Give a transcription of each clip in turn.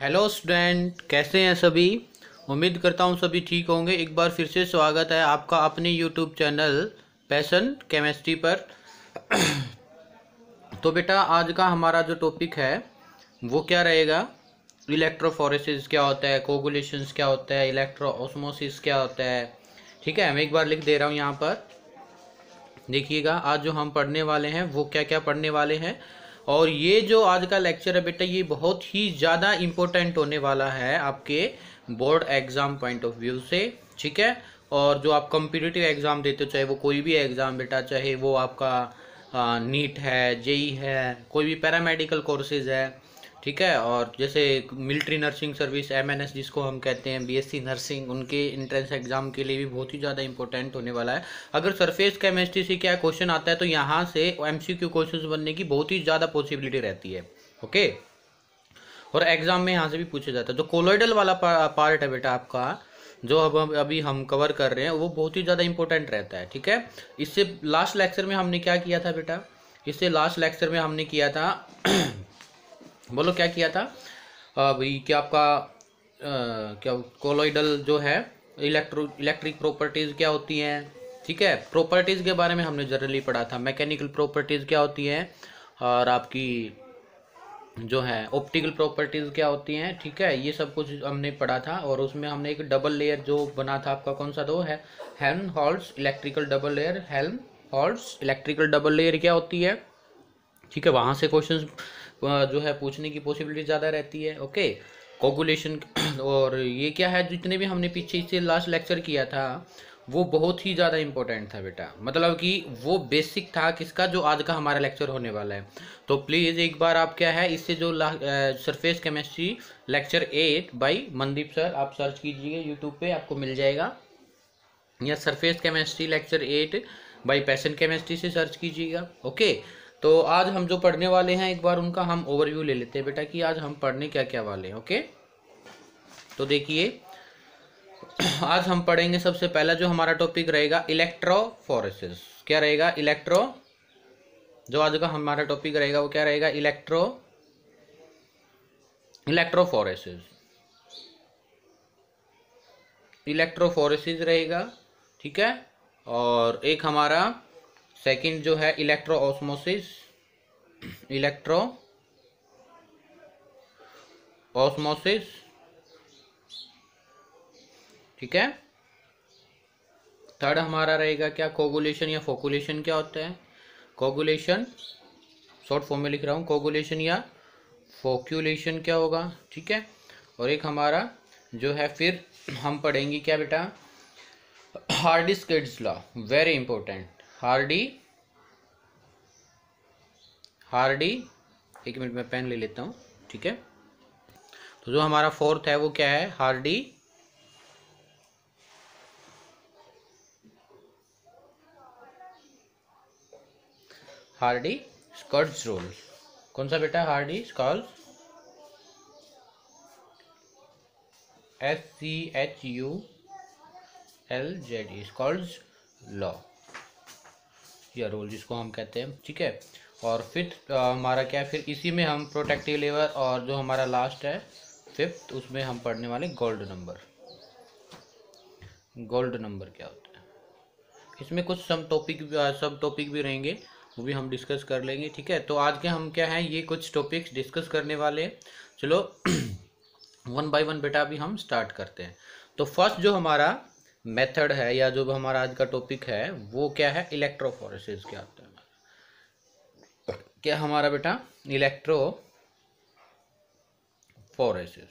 Hello student, कैसे हैं सभी। उम्मीद करता हूँ सभी ठीक होंगे। एक बार फिर से स्वागत है आपका अपने यूट्यूब चैनल पैशन केमिस्ट्री पर। तो बेटा, आज का हमारा जो टॉपिक है वो क्या रहेगा। इलेक्ट्रोफोरेसिस क्या होता है, कोगुलेशंस क्या होता है, इलेक्ट्रो ऑस्मोसिस क्या होता है। ठीक है, मैं एक बार लिख दे रहा हूँ यहाँ पर। देखिएगा, आज जो हम पढ़ने वाले हैं वो क्या क्या पढ़ने वाले हैं। और ये जो आज का लेक्चर है बेटा, ये बहुत ही ज़्यादा इम्पोर्टेंट होने वाला है आपके board exam point of view से। ठीक है, और जो आप कॉम्पिटिटिव एग्ज़ाम देते हो, चाहे वो कोई भी एग्ज़ाम बेटा, चाहे वो आपका नीट है, जेई है, कोई भी पैरामेडिकल कोर्सेज है। ठीक है, और जैसे मिलिट्री नर्सिंग सर्विस एमएनएस जिसको हम कहते हैं, बीएससी नर्सिंग, उनके एंट्रेंस एग्जाम के लिए भी बहुत ही ज़्यादा इंपॉर्टेंट होने वाला है। अगर सरफेस केमिस्ट्री से क्या क्वेश्चन आता है तो यहाँ से एमसीक्यू क्वेश्चंस बनने की बहुत ही ज़्यादा पॉसिबिलिटी रहती है। ओके, और एग्जाम में यहाँ से भी पूछा जाता है। जो कोलोइडल वाला पार्ट है बेटा आपका, जो अब अभी हम कवर कर रहे हैं, वो बहुत ही ज़्यादा इंपॉर्टेंट रहता है। ठीक है, इससे लास्ट लेक्चर में हमने क्या किया था बेटा, इससे लास्ट लेक्चर में हमने किया था बोलो क्या किया था भाई, क्या आपका क्या कोलोइडल जो है, इलेक्ट्रिक प्रॉपर्टीज़ क्या होती हैं। ठीक है, प्रॉपर्टीज़ के बारे में हमने जनरली पढ़ा था। मैकेनिकल प्रॉपर्टीज़ क्या होती हैं, और आपकी जो है ऑप्टिकल प्रॉपर्टीज़ क्या होती हैं। ठीक है, ये सब कुछ हमने पढ़ा था। और उसमें हमने एक डबल लेयर जो बना था आपका, कौन सा दो है, Helmholtz electrical double layer. Helmholtz electrical double layer क्या होती है। ठीक है, वहाँ से क्वेश्चंस जो है पूछने की पॉसिबिलिटी ज़्यादा रहती है। ओके, कोगुलेशन और ये क्या है, जितने भी हमने पीछे इससे लास्ट लेक्चर किया था वो बहुत ही ज़्यादा इंपॉर्टेंट था बेटा। मतलब कि वो बेसिक था किसका, जो आज का हमारा लेक्चर होने वाला है। तो प्लीज़ एक बार आप क्या है, इससे जो surface chemistry lecture 8 by Mandeep sir, आप सर्च कीजिएगा यूट्यूब पे, आपको मिल जाएगा। या surface chemistry lecture 8 by passion chemistry से सर्च कीजिएगा। ओके, तो आज हम जो पढ़ने वाले हैं, एक बार उनका हम ओवरव्यू ले लेते हैं बेटा कि आज हम पढ़ने क्या क्या वाले हैं। ओके, तो देखिए, आज हम पढ़ेंगे सबसे पहला जो हमारा टॉपिक रहेगा इलेक्ट्रोफोरेसिस। क्या रहेगा, जो आज का हमारा टॉपिक रहेगा वो क्या रहेगा, इलेक्ट्रोफोरेसिस रहेगा। ठीक है, और एक हमारा सेकंड जो है इलेक्ट्रो ऑस्मोसिस। ठीक है, थर्ड हमारा रहेगा क्या, कोगुलेशन या फोकुलेशन क्या होता है। कोगुलेशन शॉर्ट फॉर्म में लिख रहा हूँ, कोगुलेशन या फोक्यूलेशन क्या होगा। ठीक है, और एक हमारा जो है फिर हम पढ़ेंगे क्या बेटा, Hardy-skids law, very important. Hardy, एक मिनट में पेन ले लेता हूँ। ठीक है, तो जो हमारा फोर्थ है वो क्या है, हार्डी-स्किड्स रूल। कौन सा बेटा, हार्डी-स्किड्स, SCHULZ, स्किड्स लॉ या रूल जिसको हम कहते हैं। ठीक है, और फिफ्थ हमारा क्या है, फिर इसी में हम प्रोटेक्टिव लेवर, और जो हमारा लास्ट है फिफ्थ, उसमें हम पढ़ने वाले गोल्ड नंबर क्या होता है। इसमें कुछ सब टॉपिक भी रहेंगे, वो भी हम डिस्कस कर लेंगे। ठीक है, तो आज के हम क्या है, ये कुछ टॉपिक्स डिस्कस करने वाले हैं। चलो वन बाय वन बेटा अभी हम स्टार्ट करते हैं। तो फर्स्ट जो हमारा मेथड है, या जो हमारा आज का टॉपिक है, वो क्या है, इलेक्ट्रोफोरेसिस क्या होता है। क्या हमारा बेटा, इलेक्ट्रोफोरेसिस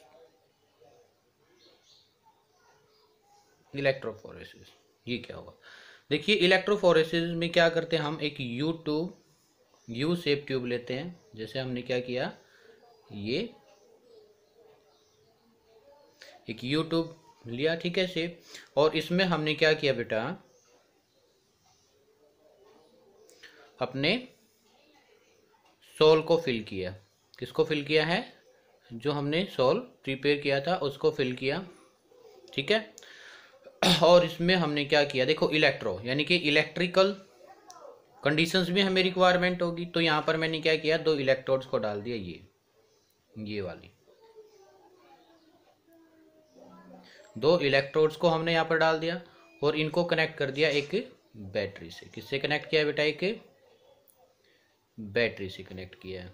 ये क्या होगा। देखिए, इलेक्ट्रोफोरेसिस में क्या करते हैं हम, एक यू शेप ट्यूब लेते हैं। जैसे हमने क्या किया, ये एक यू ट्यूब लिया, ठीक है शेप, और इसमें हमने क्या किया बेटा, अपने सोल को फिल किया। किसको फिल किया है, जो हमने सोल प्रिपेयर किया था उसको फिल किया। ठीक है, और इसमें हमने क्या किया, देखो इलेक्ट्रो यानी कि इलेक्ट्रिकल कंडीशंस भी हमें रिक्वायरमेंट होगी, तो यहाँ पर मैंने क्या किया, 2 इलेक्ट्रोड्स को डाल दिया, ये वाली। दो इलेक्ट्रोड्स को हमने यहाँ पर डाल दिया और इनको कनेक्ट कर दिया एक बैटरी से। किससे कनेक्ट किया है बेटा? एक बैटरी से कनेक्ट किया है,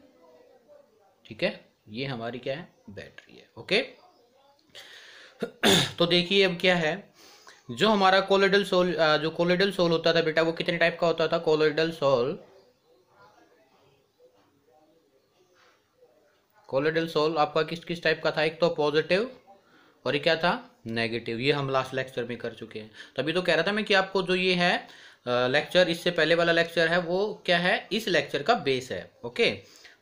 ठीक है। ये हमारी क्या है? बैटरी है, ओके। तो देखिए अब क्या है, जो हमारा कोलोइडल सोल, जो कोलोइडल सोल होता था बेटा वो कितने टाइप का होता था? कोलोइडल सोल, कोलोइडल सोल आपका किस किस टाइप का था? एक तो पॉजिटिव और ये क्या था? नेगेटिव। ये हम लास्ट लेक्चर में कर चुके हैं। तभी तो कह रहा था मैं कि आपको जो ये है लेक्चर, इससे पहले वाला लेक्चर है वो क्या है? इस लेक्चर का बेस है, ओके।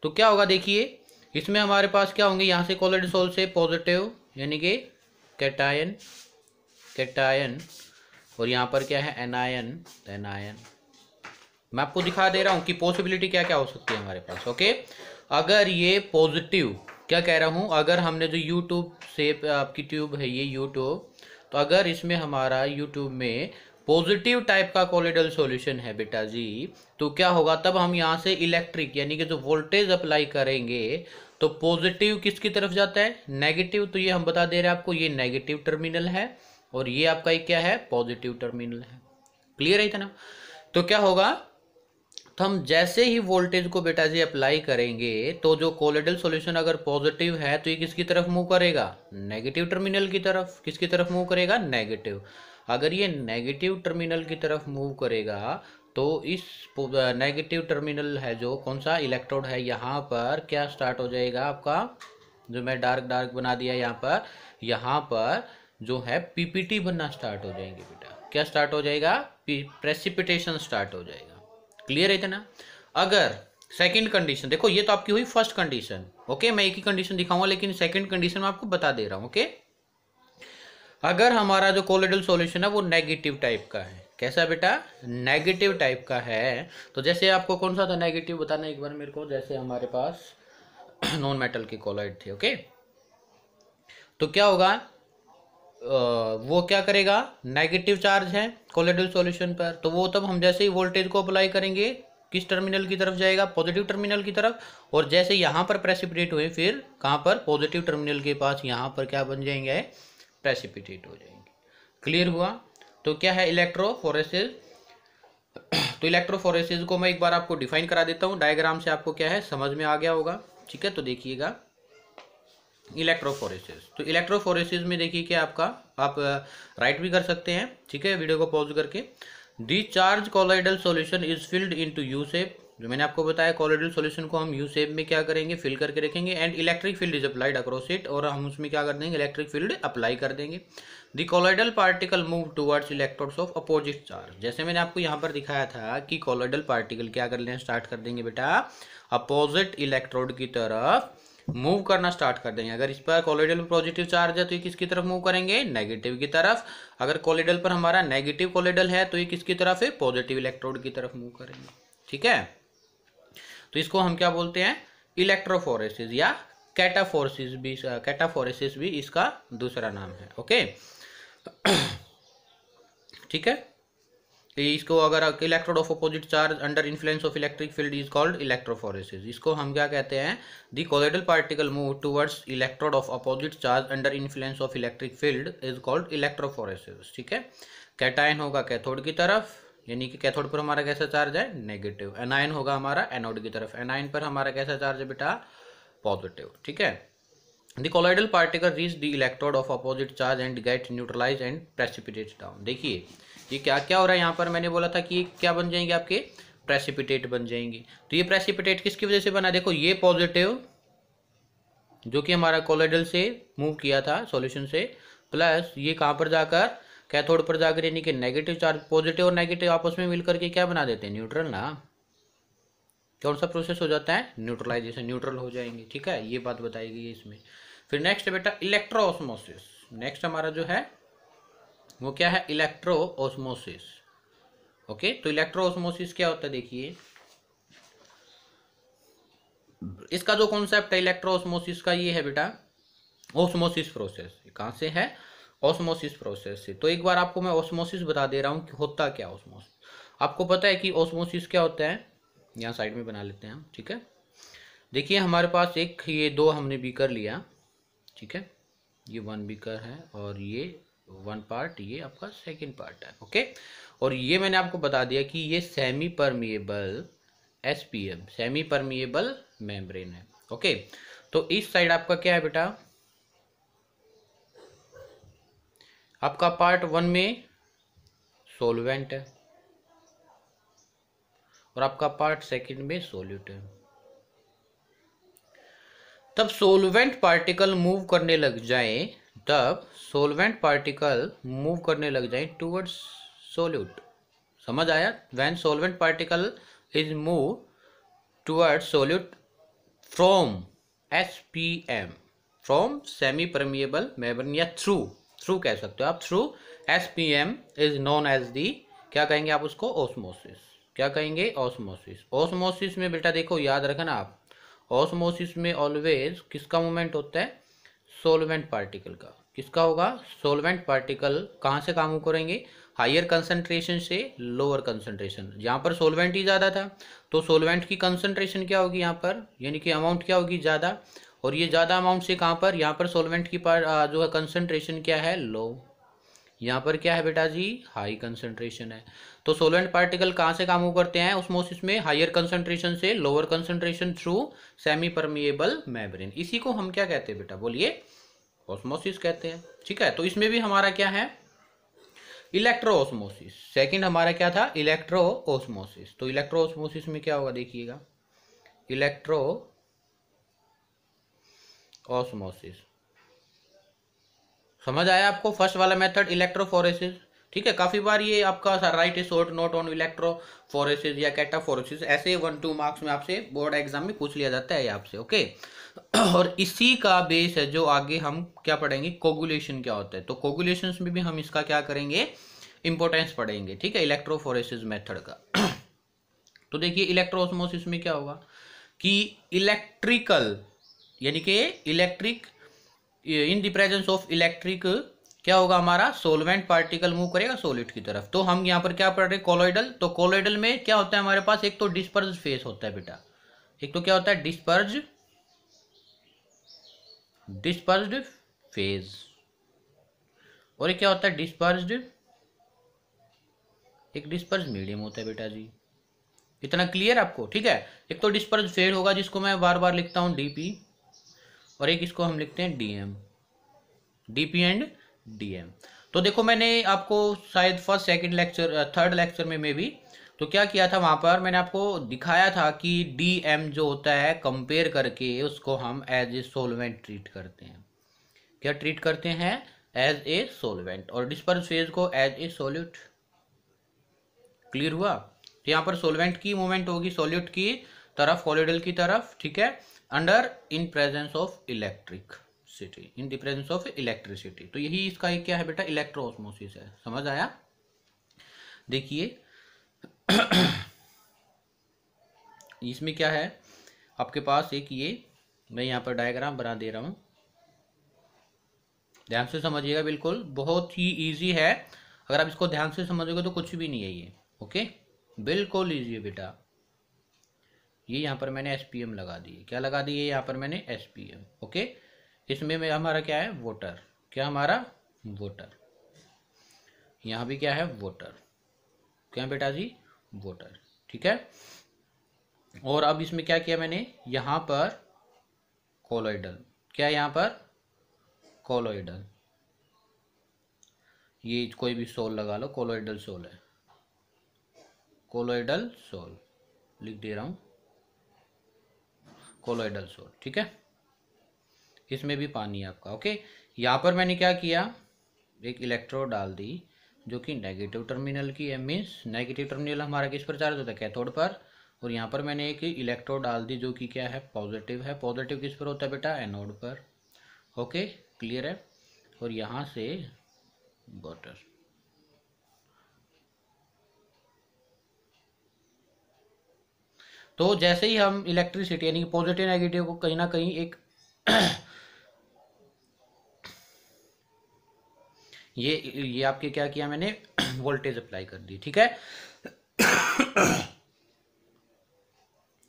तो क्या होगा देखिए, इसमें हमारे पास क्या होंगे? यहाँ से कोलोइडल सोल से पॉजिटिव यानी कि कैटायन, कैटायन, और यहाँ पर क्या है? Anion, anion. मैं आपको दिखा दे रहा हूँ कि पॉसिबिलिटी क्या क्या हो सकती है हमारे पास, ओके। अगर ये पॉजिटिव, क्या कह रहा हूँ, अगर हमने जो यूट्यूब से आपकी ट्यूब है ये यूट्यूब, तो अगर इसमें हमारा यूट्यूब में पॉजिटिव टाइप का कोलोइडल सॉल्यूशन है बेटा जी, तो क्या होगा? तब हम यहाँ से इलेक्ट्रिक यानी कि जो वोल्टेज अप्लाई करेंगे तो पॉजिटिव किसकी तरफ जाता है? नेगेटिव। तो ये हम बता दे रहे हैं आपको, ये नेगेटिव टर्मिनल है और ये आपका एक क्या है? पॉजिटिव टर्मिनल है। क्लियर है इतना? तो क्या होगा, तो हम जैसे ही वोल्टेज को बेटा जी अप्लाई करेंगे तो जो कोलोइडल सॉल्यूशन अगर पॉजिटिव है तो ये किसकी तरफ मूव करेगा? नेगेटिव टर्मिनल की तरफ। किसकी तरफ मूव करेगा? नेगेटिव। अगर ये नेगेटिव टर्मिनल की तरफ मूव करेगा तो इस नेगेटिव टर्मिनल है जो कौन सा इलेक्ट्रोड है, यहाँ पर क्या स्टार्ट हो जाएगा आपका? जो मैं डार्क डार्क बना दिया यहाँ पर जो है पीपीटी बनना स्टार्ट हो जाएंगे बेटा। क्या स्टार्ट हो जाएगा? प्रेसिपिटेशन स्टार्ट हो जाएगा। क्लियर है इतना? अगर सेकंड कंडीशन देखो, ये तो आपकी हुई फर्स्ट कंडीशन, ओके। मैं एक ही कंडीशन दिखाऊंगा लेकिन सेकंड कंडीशन में आपको बता दे रहा हूं, ओके। अगर हमारा जो कोलोइडल सॉल्यूशन है वो नेगेटिव टाइप का है, कैसा बेटा? नेगेटिव टाइप का है। तो जैसे आपको कौन सा था नेगेटिव बताना एक बार मेरे को। जैसे हमारे पास नॉन मेटल के कोलॉइड थे, ओके। तो क्या होगा, वो क्या करेगा? नेगेटिव चार्ज है कोलोइडल सॉल्यूशन पर, तो वो तब हम जैसे ही वोल्टेज को अप्लाई करेंगे किस टर्मिनल की तरफ जाएगा? पॉजिटिव टर्मिनल की तरफ। और जैसे यहाँ पर प्रेसिपिटेट हुए फिर कहाँ पर? पॉजिटिव टर्मिनल के पास यहाँ पर क्या बन जाएंगे? प्रेसिपिटेट हो जाएंगे। क्लियर हुआ? तो क्या है इलेक्ट्रोफोरेसिस? तो इलेक्ट्रोफोरेसिस को मैं एक बार आपको डिफाइन करा देता हूँ डायग्राम से, आपको क्या है समझ में आ गया होगा, ठीक है। तो देखिएगा इलेक्ट्रोफोरेसिस। तो इलेक्ट्रोफोरेसिस में देखिए क्या आपका, आप राइट भी कर सकते हैं, ठीक है, वीडियो को पॉज करके। दी charge colloidal solution is filled into U shape. जो मैंने आपको बताया कोलोइडल सॉल्यूशन को हम यू शेप में क्या करेंगे? फिल करके रखेंगे। And electric field is applied across it, और हम उसमें क्या कर देंगे? इलेक्ट्रिक फील्ड अप्लाई कर देंगे। The colloidal particle move towards electrodes of opposite charge. जैसे मैंने आपको यहाँ पर दिखाया था कि कोलोइडल पार्टिकल क्या कर लेना स्टार्ट कर देंगे बेटा? अपोजिट इलेक्ट्रोड की तरफ मूव करना स्टार्ट कर देंगे। अगर इस पर कोलोइडल पॉजिटिव चार्ज है तो ये किसकी तरफ मूव करेंगे? नेगेटिव की तरफ। अगर कोलोइडल पर हमारा नेगेटिव कोलोइडल है तो ये किसकी तरफ है? पॉजिटिव इलेक्ट्रोड की तरफ मूव करेंगे, ठीक है। तो इसको हम क्या बोलते हैं? इलेक्ट्रोफोरेसिस या कैटाफोरेसिस भी इसका दूसरा नाम है, ओके। ठीक है। इसको अगर electrode of opposite charge under influence of electric field is called electrophoresis. इसको हम क्या कहते हैं? The colloidal particle move towards electrode of opposite charge under influence of electric field is called electrophoresis, ठीक है। कैटायन होगा कैथोड की तरफ, यानी कि कैथोड पर हमारा कैसा चार्ज है? नेगेटिव। एनायन होगा हमारा एनोड की तरफ, एनायन पर हमारा कैसा चार्ज है बेटा? पॉजिटिव, ठीक है। The colloidal particle reach the electrode of opposite charge and get neutralized and precipitated down। देखिए ये क्या क्या हो रहा है यहाँ पर? मैंने बोला था कि ये क्या बन जाएंगे? आपके प्रेसिपिटेट बन जाएंगे। तो ये प्रेसिपिटेट किसकी वजह से बना? देखो ये पॉजिटिव जो कि हमारा कोलोइडल से मूव किया था सॉल्यूशन से, प्लस ये कहाँ पर जाकर? कैथोड पर जाकर, यानी कि नेगेटिव चार्ज, पॉजिटिव और नेगेटिव आपस में मिलकर के क्या बना देते हैं? न्यूट्रल ना। कौन सा प्रोसेस हो जाता है? न्यूट्रलाइजेशन, न्यूट्रल हो जाएंगे, ठीक है। ये बात बताई गई है इसमें। फिर नेक्स्ट है बेटा इलेक्ट्रोऑस्मोसिस। नेक्स्ट हमारा जो है वो क्या है? इलेक्ट्रोऑस्मोसिस, ओके। तो इलेक्ट्रोऑस्मोसिस क्या होता है? देखिए इसका जो कॉन्सेप्ट है इलेक्ट्रोऑस्मोसिस का, ये है बेटा ऑस्मोसिस प्रोसेस। कहाँ से है? ऑस्मोसिस प्रोसेस से। तो एक बार आपको मैं ऑस्मोसिस बता दे रहा हूँ कि होता क्या ऑस्मोसिस। आपको पता है कि ऑस्मोसिस क्या होता है? यहाँ साइड में बना लेते हैं हम, ठीक है। देखिए हमारे पास एक ये दो हमने बीकर लिया, ठीक है। ये 1 बीकर है और ये वन पार्ट, ये आपका सेकंड पार्ट है। ओके, और ये मैंने आपको बता दिया कि ये semi permeable SPM, semi permeable membrane है। ओके, तो इस साइड आपका क्या है बेटा, आपका पार्ट वन में सोलवेंट है और आपका पार्ट सेकंड में सोल्यूट है। तब सोलवेंट पार्टिकल मूव करने लग जाए, तब सोलवेंट पार्टिकल मूव करने लग जाए टुवर्ड्स सोल्यूट। समझ आया? When solvent particle is move towards solute from SPM, from semi permeable membrane, या थ्रू कह सकते हो आप, through SPM is known as the, क्या कहेंगे आप उसको, ओस्मोसिस। क्या कहेंगे? ओस्मोसिस। ओस्मोसिस में बेटा देखो, याद रखना आप, ऑस्मोसिस में ऑलवेज किसका मूवमेंट होता है, सोलवेंट पार्टिकल का। किसका होगा? सोलवेंट पार्टिकल कहाँ से काम करेंगे, हायर कंसंट्रेशन से लोअर कंसंट्रेशन। यहाँ पर सोलवेंट ही ज़्यादा था तो सोलवेंट की कंसंट्रेशन क्या होगी यहाँ पर, यानी कि अमाउंट क्या होगी, ज़्यादा। और ये ज़्यादा अमाउंट से कहाँ पर, यहाँ पर सोलवेंट की जो है कंसंट्रेशन क्या है, लो। यहाँ पर क्या है बेटा जी, हाई कंसंट्रेशन है। तो सोलवेंट पार्टिकल कहाँ से काम करते हैं ऑस्मोसिस में, हायर कंसंट्रेशन से lower concentration through semi permeable membrane. इसी को हम क्या कहते हैं बेटा, बोलिए, ऑस्मोसिस कहते हैं। ठीक है, तो इसमें भी हमारा क्या है, इलेक्ट्रो ऑस्मोसिस। सेकंड हमारा क्या था, इलेक्ट्रो ऑस्मोसिस। तो इलेक्ट्रो ऑस्मोसिस में क्या होगा, देखिएगा, इलेक्ट्रो ऑस्मोसिस। समझ आया आपको? फर्स्ट वाला मेथड इलेक्ट्रोफोरेसिस। ठीक है, काफी बार ये आपका right A short note on electrophoresis या कैटाफोरेसिस, ऐसे 1-2 मार्क्स में आपसे बोर्ड एग्जाम में पूछ लिया जाता है आपसे। ओके, और इसी का बेस है जो आगे हम क्या पढ़ेंगे, कोगुलेशन क्या होता है। तो कोगुलेशन में भी हम इसका क्या करेंगे, इंपॉर्टेंस पढ़ेंगे। ठीक है, इलेक्ट्रोफोरेसिस मेथड का। तो देखिए, इलेक्ट्रोऑस्मोसिस में क्या होगा कि इलेक्ट्रिकल, यानी कि electric, in the presence of electric क्या होगा, हमारा सोलवेंट पार्टिकल मूव करेगा सॉलिड की तरफ। तो हम यहाँ पर क्या पढ़ रहे हैं, कोलॉइडल। तो कोलॉइडल में क्या होता है हमारे पास, एक तो डिस्पर्ज फेस होता है बेटा, एक तो क्या होता है, डिस्पर्ज्ड फेज, और एक क्या होता है, एक डिस्पर्ज मीडियम होता है बेटा जी। इतना क्लियर आपको? ठीक है, एक तो डिस्पर्ज फेज होगा जिसको मैं बार बार लिखता हूँ डीपी, और एक इसको हम लिखते हैं डीएम, डीपी एंड डीएम। तो देखो, मैंने आपको शायद first second lecture third lecture में मे भी, तो क्या किया था वहां पर, मैंने आपको दिखाया था कि डीएम जो होता है, कंपेयर करके उसको हम एज ए सोलवेंट ट्रीट करते हैं। क्या ट्रीट करते हैं, एज ए सोलवेंट, और डिस्पर्स फेज को एज ए सोल्यूट। क्लियर हुआ? तो यहाँ पर सोलवेंट की मूवमेंट होगी सोल्यूट की तरफ, कोलॉइडल की तरफ। ठीक है, under in presence of electricity, in the presence of electricity. तो यही इसका एक क्या है बेटा, इलेक्ट्रोऑस्मोसिस है। समझ आया? देखिए, इसमें क्या है आपके पास, एक ये मैं यहाँ पर डायग्राम बना दे रहा हूँ, ध्यान से समझिएगा। बिल्कुल बहुत ही इजी है, अगर आप इसको ध्यान से समझोगे तो कुछ भी नहीं है ये। ओके, बिल्कुल इजी है बेटा। ये यहाँ पर मैंने एसपीएम लगा दिए, क्या लगा दिए यहाँ पर मैंने, एसपीएम। ओके, इसमें में हमारा क्या है, वोटर। क्या हमारा, वोटर। यहाँ भी क्या है, वोटर। क्या बेटा जी, वोटर। ठीक है, और अब इसमें क्या किया मैंने, यहाँ पर कोलॉइडल। क्या है यहाँ पर, कोलॉइडल। ये कोई भी सोल लगा लो, कोलॉइडल सोल है, कोलॉइडल सोल लिख दे रहा हूँ, कोलॉइडल सोल। ठीक है, इसमें भी पानी है आपका। ओके, यहाँ पर मैंने क्या किया, एक इलेक्ट्रोड डाल दी जो कि नेगेटिव टर्मिनल की है, मीन्स नेगेटिव टर्मिनल हमारा किस पर चार्ज होता है, कैथोड पर। और यहाँ पर मैंने एक इलेक्ट्रोड डाल दी जो कि क्या है, पॉजिटिव है। पॉजिटिव किस पर होता है बेटा, एनोड पर। ओके, क्लियर है? और यहाँ से वाटर। तो जैसे ही हम इलेक्ट्रिसिटी यानी कि पॉजिटिव नेगेटिव को कहीं ना कहीं एक ये आपके क्या किया मैंने, वोल्टेज अप्लाई कर दी। ठीक है,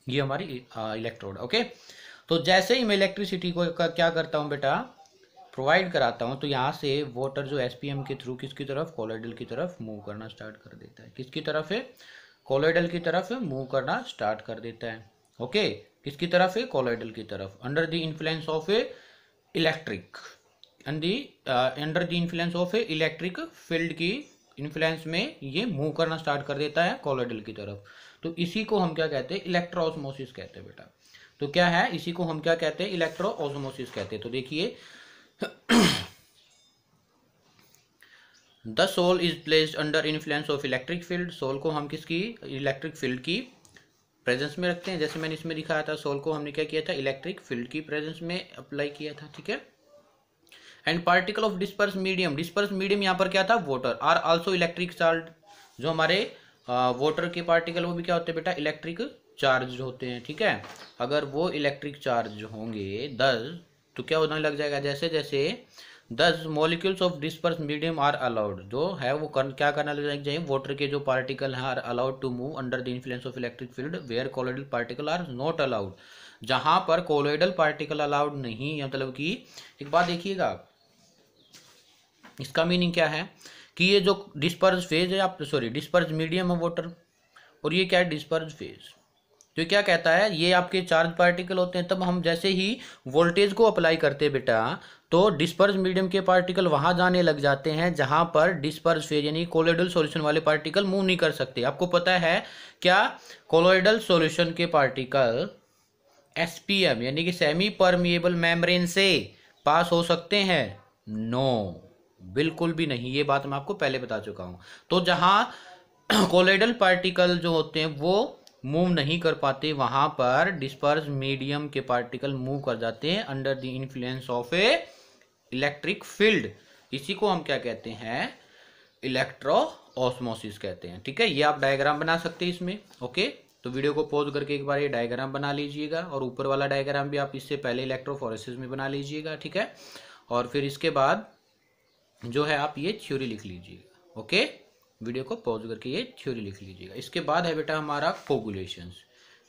ये हमारी इलेक्ट्रोड। ओके, तो जैसे ही मैं इलेक्ट्रिसिटी को क्या करता हूं बेटा, प्रोवाइड कराता हूँ तो यहाँ से वाटर जो एसपीएम के थ्रू किसकी तरफ, कोलोइडल की तरफ मूव करना स्टार्ट कर देता है। किसकी तरफ है, कोलोइडल की तरफ मूव करना स्टार्ट कर देता है। ओके, किसकी तरफ है, कोलोइडल की तरफ, under the influence of A electric, under the influence of A electric field की इन्फ्लुएंस में ये मूव करना स्टार्ट कर देता है कोलोइडल की तरफ। तो इसी को हम क्या कहते हैं, इलेक्ट्रोऑस्मोसिस कहते हैं बेटा। तो क्या है, इसी को हम क्या कहते हैं, इलेक्ट्रोऑस्मोसिस कहते हैं। तो देखिए the sol is placed under influence of electric field. Sol को हम किसकी, इलेक्ट्रिक फील्ड की प्रेजेंस में रखते हैं। जैसे मैंने इसमें दिखाया था, सोल को हमने क्या किया था, इलेक्ट्रिक फील्ड की प्रेजेंस में अप्लाई किया था। ठीक है, and particle of disperse medium, disperse medium यहाँ पर क्या था, water, are also electric charge. जो हमारे वाटर के पार्टिकल वो भी क्या होते हैं बेटा, इलेक्ट्रिक चार्ज होते हैं। ठीक है, अगर वो इलेक्ट्रिक चार्ज होंगे 10 तो क्या होने लग जाएगा, जैसे जैसे 10 molecules of disperse medium are allowed, जो है वो क्या करना लग जाएंगे, वाटर के जो पार्टिकल हैं are allowed to move under the influence of electric field where colloidal particle are not allowed. जहां पर कोलोइडल पार्टिकल अलाउड नहीं है, मतलब कि एक बात देखिएगा आप, इसका मीनिंग क्या है कि ये जो डिस्पर्स फेज है, आप सॉरी डिस्पर्स मीडियम है वाटर, और ये क्या है, डिस्पर्स फेज। तो क्या कहता है, ये आपके चार्ज पार्टिकल होते हैं। तब हम जैसे ही वोल्टेज को अप्लाई करते हैं बेटा, तो डिस्पर्स मीडियम के पार्टिकल वहां जाने लग जाते हैं जहां पर डिस्पर्स फेज यानी कोलोइडल सॉल्यूशन वाले पार्टिकल मूव नहीं कर सकते। आपको पता है क्या, कोलोइडल सॉल्यूशन के पार्टिकल एसपीएम यानी कि सेमी परमिएबल मेम्ब्रेन से पास हो सकते हैं? नो, बिल्कुल भी नहीं। ये बात मैं आपको पहले बता चुका हूं। तो जहां कोलोइडल पार्टिकल जो होते हैं वो मूव नहीं कर पाते, वहां पर डिस्पर्स मीडियम के पार्टिकल मूव कर जाते हैं under the influence of A electric field. इसी को हम क्या कहते हैं, इलेक्ट्रोऑस्मोसिस कहते हैं। ठीक है, ये आप डायग्राम बना सकते हैं इसमें। ओके, तो वीडियो को पॉज करके एक बार ये डायग्राम बना लीजिएगा, और ऊपर वाला डायग्राम भी आप इससे पहले इलेक्ट्रोफोरेसिस में बना लीजिएगा। ठीक है, और फिर इसके बाद जो है आप ये थ्योरी लिख लीजिएगा। ओके, वीडियो को पॉज करके ये थ्योरी लिख लीजिएगा। इसके बाद है बेटा हमारा कोगुलेशंस।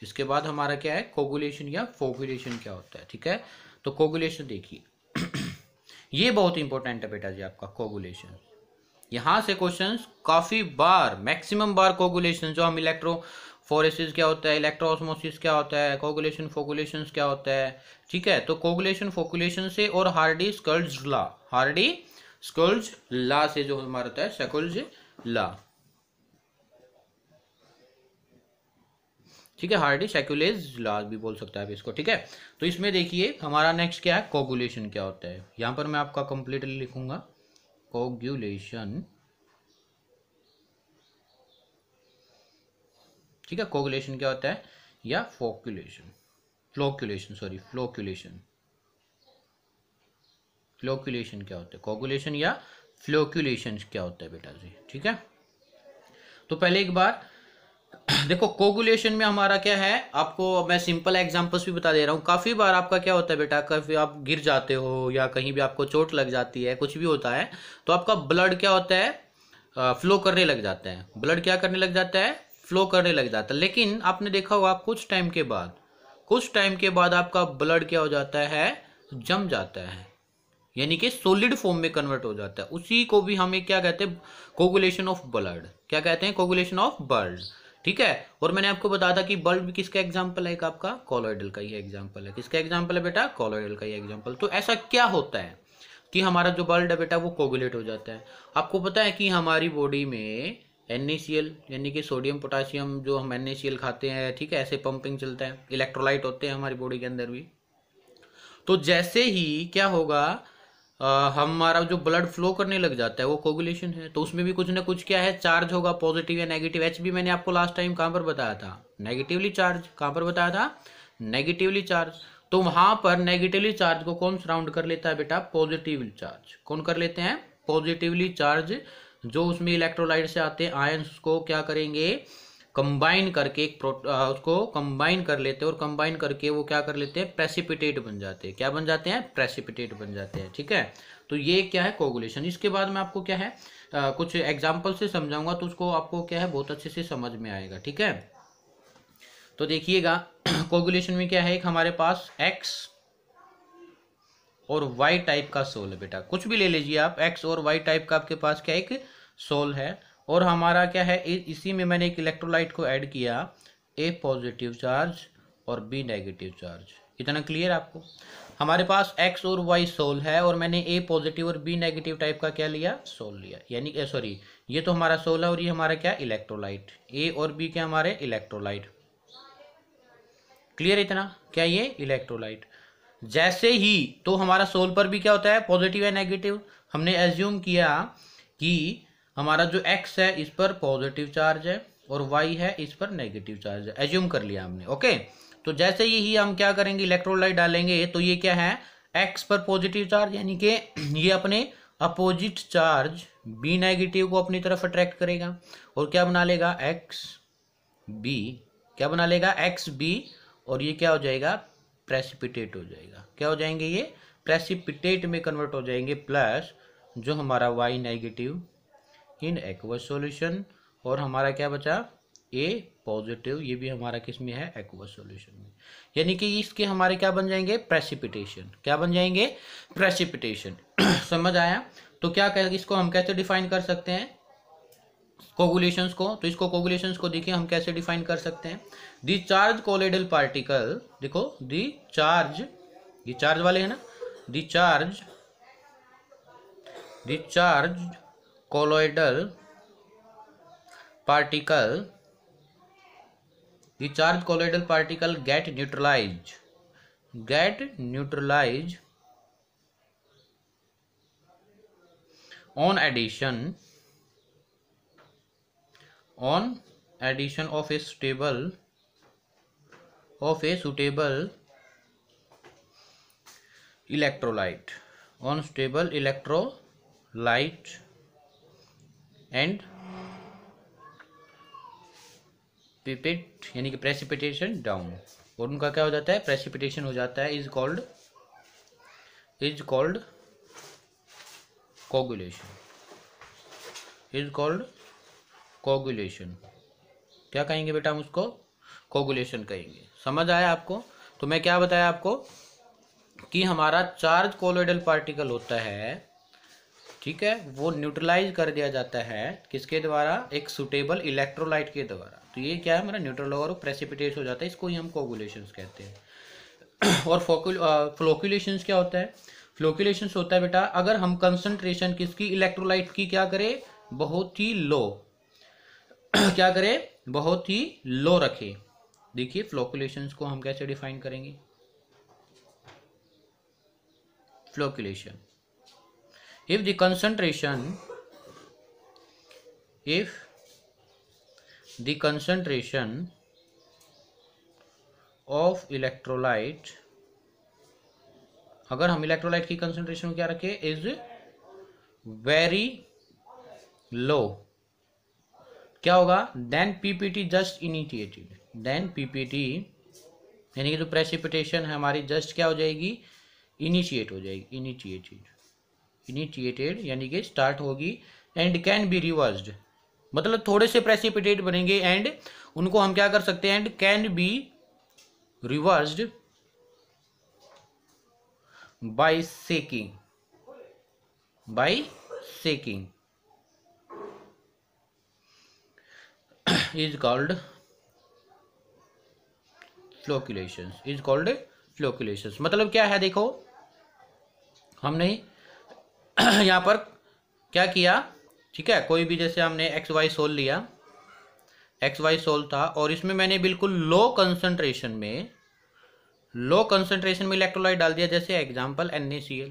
इसके बाद हमारा क्या है, कोगुलेशन या फोगुलेशन क्या होता है। ठीक है, तो कोगुलेशन देखिए ये बहुत इंपॉर्टेंट है बेटा जी आपका कोगुलेशन। यहां से क्वेश्चंस काफी बार, मैक्सिमम बार कोगुलेशन, जो हम इलेक्ट्रोफोरेसिस क्या होता है, इलेक्ट्रोऑस्मोसिस क्या होता है, कोगुलेशन फोगुलेशन क्या होता है। ठीक है, तो कोगुलेशन फोगुलेशन से और हार्डी स्कल्ज लॉ, हार्डी स्कल्ज लॉ से जो हमारा होता है, स्कल्ज लॉ। ठीक है, हार्डी सेक्युलेज लॉ भी बोल सकता है आप इसको। ठीक है, तो इसमें देखिए हमारा नेक्स्ट क्या है, कोगुलेशन क्या होता है। यहां पर मैं आपका कंप्लीटली लिखूंगा कोगुलेशन। ठीक है, कोगुलेशन क्या होता है, या फोक्युलेशन, फ्लोक्युलेशन, सॉरी फ्लोक्युलेशन, फ्लोक्युलेशन क्या होता है, कोगुलेशन या फ्लोक्युलेशन क्या होता है बेटा जी। ठीक है, तो पहले एक बार देखो कोगुलेशन में हमारा क्या है, आपको मैं सिंपल एग्जांपल्स भी बता दे रहा हूँ। काफी बार आपका क्या होता है बेटा, कभी आप गिर जाते हो या कहीं भी आपको चोट लग जाती है, कुछ भी होता है, तो आपका ब्लड क्या होता है, फ्लो करने लग जाता है। ब्लड क्या करने लग जाता है, फ्लो करने लग जाता है। लेकिन आपने देखा होगा कुछ टाइम के बाद आपका ब्लड क्या हो जाता है, जम जाता है, यानी कि सॉलिड फॉर्म में कन्वर्ट हो जाता है। उसी को भी हम क्या कहते हैं, कोगुलेशन ऑफ ब्लड। क्या कहते हैं, कोगुलेशन ऑफ ब्लड। ठीक है, और मैंने आपको बताया था कि ब्लड भी किसका एग्जांपल है, आपका कोलोइडल का ही एग्जांपल है। किसका एग्जांपल है बेटा, कोलोइडल का ही एग्जांपल। तो ऐसा क्या होता है कि हमारा जो ब्लड है बेटा वो कोगुलेट हो जाता है। आपको पता है कि हमारी बॉडी में NaCl यानी कि सोडियम पोटासियम, जो हम NaCl खाते हैं, ठीक है, ऐसे पंपिंग चलता है। इलेक्ट्रोलाइट होते हैं हमारी बॉडी के अंदर भी। तो जैसे ही क्या होगा, हमारा जो ब्लड फ्लो करने लग जाता है वो कोगुलेशन है। तो उसमें भी कुछ ना कुछ क्या है, चार्ज होगा, पॉजिटिव या नेगेटिव। एच भी मैंने आपको लास्ट टाइम कहाँ पर बताया था, नेगेटिवली चार्ज। कहाँ पर बताया था, नेगेटिवली चार्ज। तो वहां पर नेगेटिवली चार्ज को कौन सराउंड कर लेता है बेटा, पॉजिटिवली चार्ज। कौन कर लेते हैं, पॉजिटिवली चार्ज। जो उसमें इलेक्ट्रोलाइट से आते हैं आयंस को क्या करेंगे, कंबाइन करके उसको कंबाइन कर लेते हैं, और कंबाइन करके वो क्या कर लेते हैं, प्रेसिपिटेट बन जाते हैं। क्या बन जाते हैं, प्रेसिपिटेट बन जाते हैं। ठीक है, तो ये क्या है, कोगुलेशन। इसके बाद मैं आपको क्या है कुछ एग्जांपल से समझाऊंगा, तो उसको आपको क्या है बहुत अच्छे से समझ में आएगा। ठीक है, तो देखिएगा कोगुलेशन में क्या है, एक हमारे पास X और वाई टाइप का सोल है बेटा, कुछ भी ले लीजिए आप, एक्स और वाई टाइप का आपके पास क्या एक सोल है। और हमारा क्या है, इसी में मैंने एक इलेक्ट्रोलाइट को ऐड किया, ए पॉजिटिव चार्ज और बी नेगेटिव चार्ज। इतना क्लियर आपको? हमारे पास एक्स और वाई सोल है और मैंने ए पॉजिटिव और बी नेगेटिव टाइप का क्या लिया, सोल लिया। यानी सॉरी, ये तो हमारा सोल है और ये हमारा क्या, इलेक्ट्रोलाइट। ए और बी क्या हमारे इलेक्ट्रोलाइट। क्लियर इतना? क्या ये इलेक्ट्रोलाइट। जैसे ही तो हमारा सोल पर भी क्या होता है, पॉजिटिव या नेगेटिव। हमने एज्यूम किया कि हमारा जो एक्स है इस पर पॉजिटिव चार्ज है और वाई है इस पर नेगेटिव चार्ज है, एज्यूम कर लिया हमने। ओके, तो जैसे ही हम क्या करेंगे, इलेक्ट्रोलाइट डालेंगे, तो ये क्या है, एक्स पर पॉजिटिव चार्ज, यानी कि ये अपने अपोजिट चार्ज बी नेगेटिव को अपनी तरफ अट्रैक्ट करेगा और क्या बना लेगा, एक्स बी। क्या बना लेगा, एक्स बी, और ये क्या हो जाएगा, प्रेसिपिटेट हो जाएगा। क्या हो जाएंगे, ये प्रेसिपिटेट में कन्वर्ट हो जाएंगे, प्लस जो हमारा Y negative in aqueous solution, और हमारा क्या बचा, ए पॉजिटिव, ये भी हमारा किस में है, एक्वस सॉल्यूशन में। यानी कि इसके हमारे क्या बन जाएंगे, प्रेसिपिटेशन। क्या बन जाएंगे, प्रेसिपिटेशन। समझ आया? तो क्या इसको हम कैसे डिफाइन कर सकते हैं, कोगुलेशंस को? तो इसको कोगुलेशंस को देखिए हम कैसे डिफाइन कर सकते हैं। दी चार्ज कोलोइडल पार्टिकल, देखो दी चार्ज, ये चार्ज वाले है ना, the charge colloidal particle, the charge colloidal particle get neutralize on addition of a suitable electrolyte, and pipette, यानी कि प्रेसिपिटेशन डाउन, और उनका क्या हो जाता है, प्रेसिपिटेशन हो जाता है, इज कॉल्ड कोगुलेशन। क्या कहेंगे बेटा हम उसको, कोगुलेशन कहेंगे। समझ आया आपको? तो मैं क्या बताया आपको कि हमारा चार्ज कोलोइडल पार्टिकल होता है, ठीक है, वो न्यूट्रलाइज कर दिया जाता है किसके द्वारा, एक सुटेबल इलेक्ट्रोलाइट के द्वारा। तो ये क्या है, हमारा न्यूट्रल और प्रेसिपिटेट हो जाता है, इसको ही हम कोगुलेशंस कहते हैं। और फ्लोक्यूलेशंस क्या होता है, फ्लोक्यूलेशंस होता है बेटा, अगर हम कंसंट्रेशन किसकी, इलेक्ट्रोलाइट की क्या करें, बहुत ही लो क्या करें, बहुत ही लो रखें। देखिए फ्लोक्यूलेशंस को हम कैसे डिफाइन करेंगे, flocculation, if the concentration of electrolyte, अगर हम इलेक्ट्रोलाइट की कंसंट्रेशन क्या रखें, इज वेरी लो, क्या होगा, then PPT just initiated, then PPT यानी कि जो प्रेसिपिटेशन है हमारी जस्ट क्या हो जाएगी, इनिशिएट हो जाएगी, इनिशिएटेड यानी कि स्टार्ट होगी, एंड कैन बी रिवर्स्ड, मतलब थोड़े से प्रेसिपिटेट बनेंगे एंड उनको हम क्या कर सकते हैं, and can be reversed by shaking is called flocculations, मतलब क्या है, देखो हमने यहाँ पर क्या किया, ठीक है, कोई भी जैसे हमने एक्स वाई सोल लिया, एक्स वाई सोल था, और इसमें मैंने बिल्कुल लो कंसंट्रेशन में इलेक्ट्रोलाइट डाल दिया, जैसे एग्जांपल NaCl,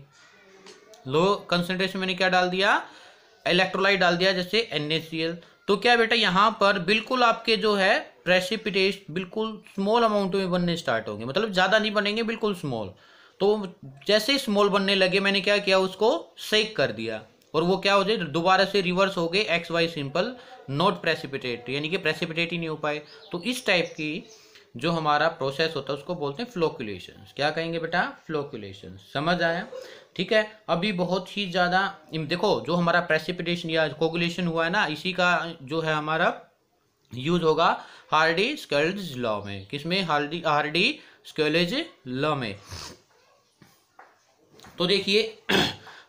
लो कंसंट्रेशन मैंने क्या डाल दिया, इलेक्ट्रोलाइट डाल दिया, जैसे NaCl। तो क्या बेटा यहाँ पर बिल्कुल आपके जो है प्रेसिपिटेट बिल्कुल स्मॉल अमाउंट में बनने स्टार्ट होंगे, मतलब ज़्यादा नहीं बनेंगे, बिल्कुल स्मॉल। तो जैसे ही स्मॉल बनने लगे मैंने क्या किया, उसको शेक कर दिया, और वो क्या हो जाए, दोबारा से रिवर्स हो गए, X Y simple not precipitate, यानी कि प्रेसिपिटेट ही नहीं हो पाए। तो इस टाइप की जो हमारा प्रोसेस होता है उसको बोलते हैं फ्लोक्यूलेशंस। क्या कहेंगे बेटा, फ्लोक्यूलेशंस। समझ आया? ठीक है, अभी बहुत ही ज़्यादा देखो, जो हमारा प्रेसिपिटेशन या कोगुलेशन हुआ है ना, इसी का जो है हमारा यूज होगा हार्डी-स्केल्ज लॉ में। किसमें, हार्डी-स्केल्ज लॉ में। तो देखिए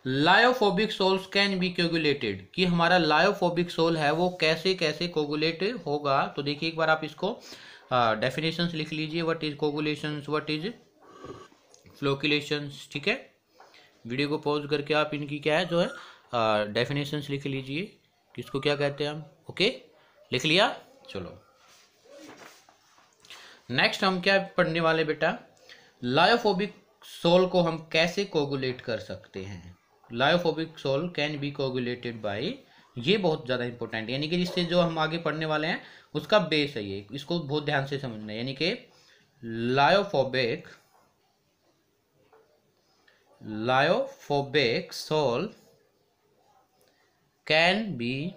lyophobic sols can be coagulated, कि हमारा लायोफोबिक सोल है वो कैसे कैसे कोगुलेट होगा। तो देखिए एक बार आप इसको डेफिनेशंस लिख लीजिए, व्हाट इज कोगुलेशंस, व्हाट इज फ्लोकुलेशंस। ठीक है, वीडियो को पॉज करके आप इनकी क्या है जो है डेफिनेशंस लिख लीजिए, किसको क्या कहते हैं हम। ओके, लिख लिया। चलो नेक्स्ट हम क्या पढ़ने वाले बेटा, लायोफोबिक सोल को हम कैसे कोगुलेट कर सकते हैं। Lyophobic sol can be coagulated by, ये बहुत ज़्यादा इंपॉर्टेंट है, यानी कि जिससे जो हम आगे पढ़ने वाले हैं उसका बेस है ये, इसको बहुत ध्यान से समझना है। यानी कि lyophobic sol can be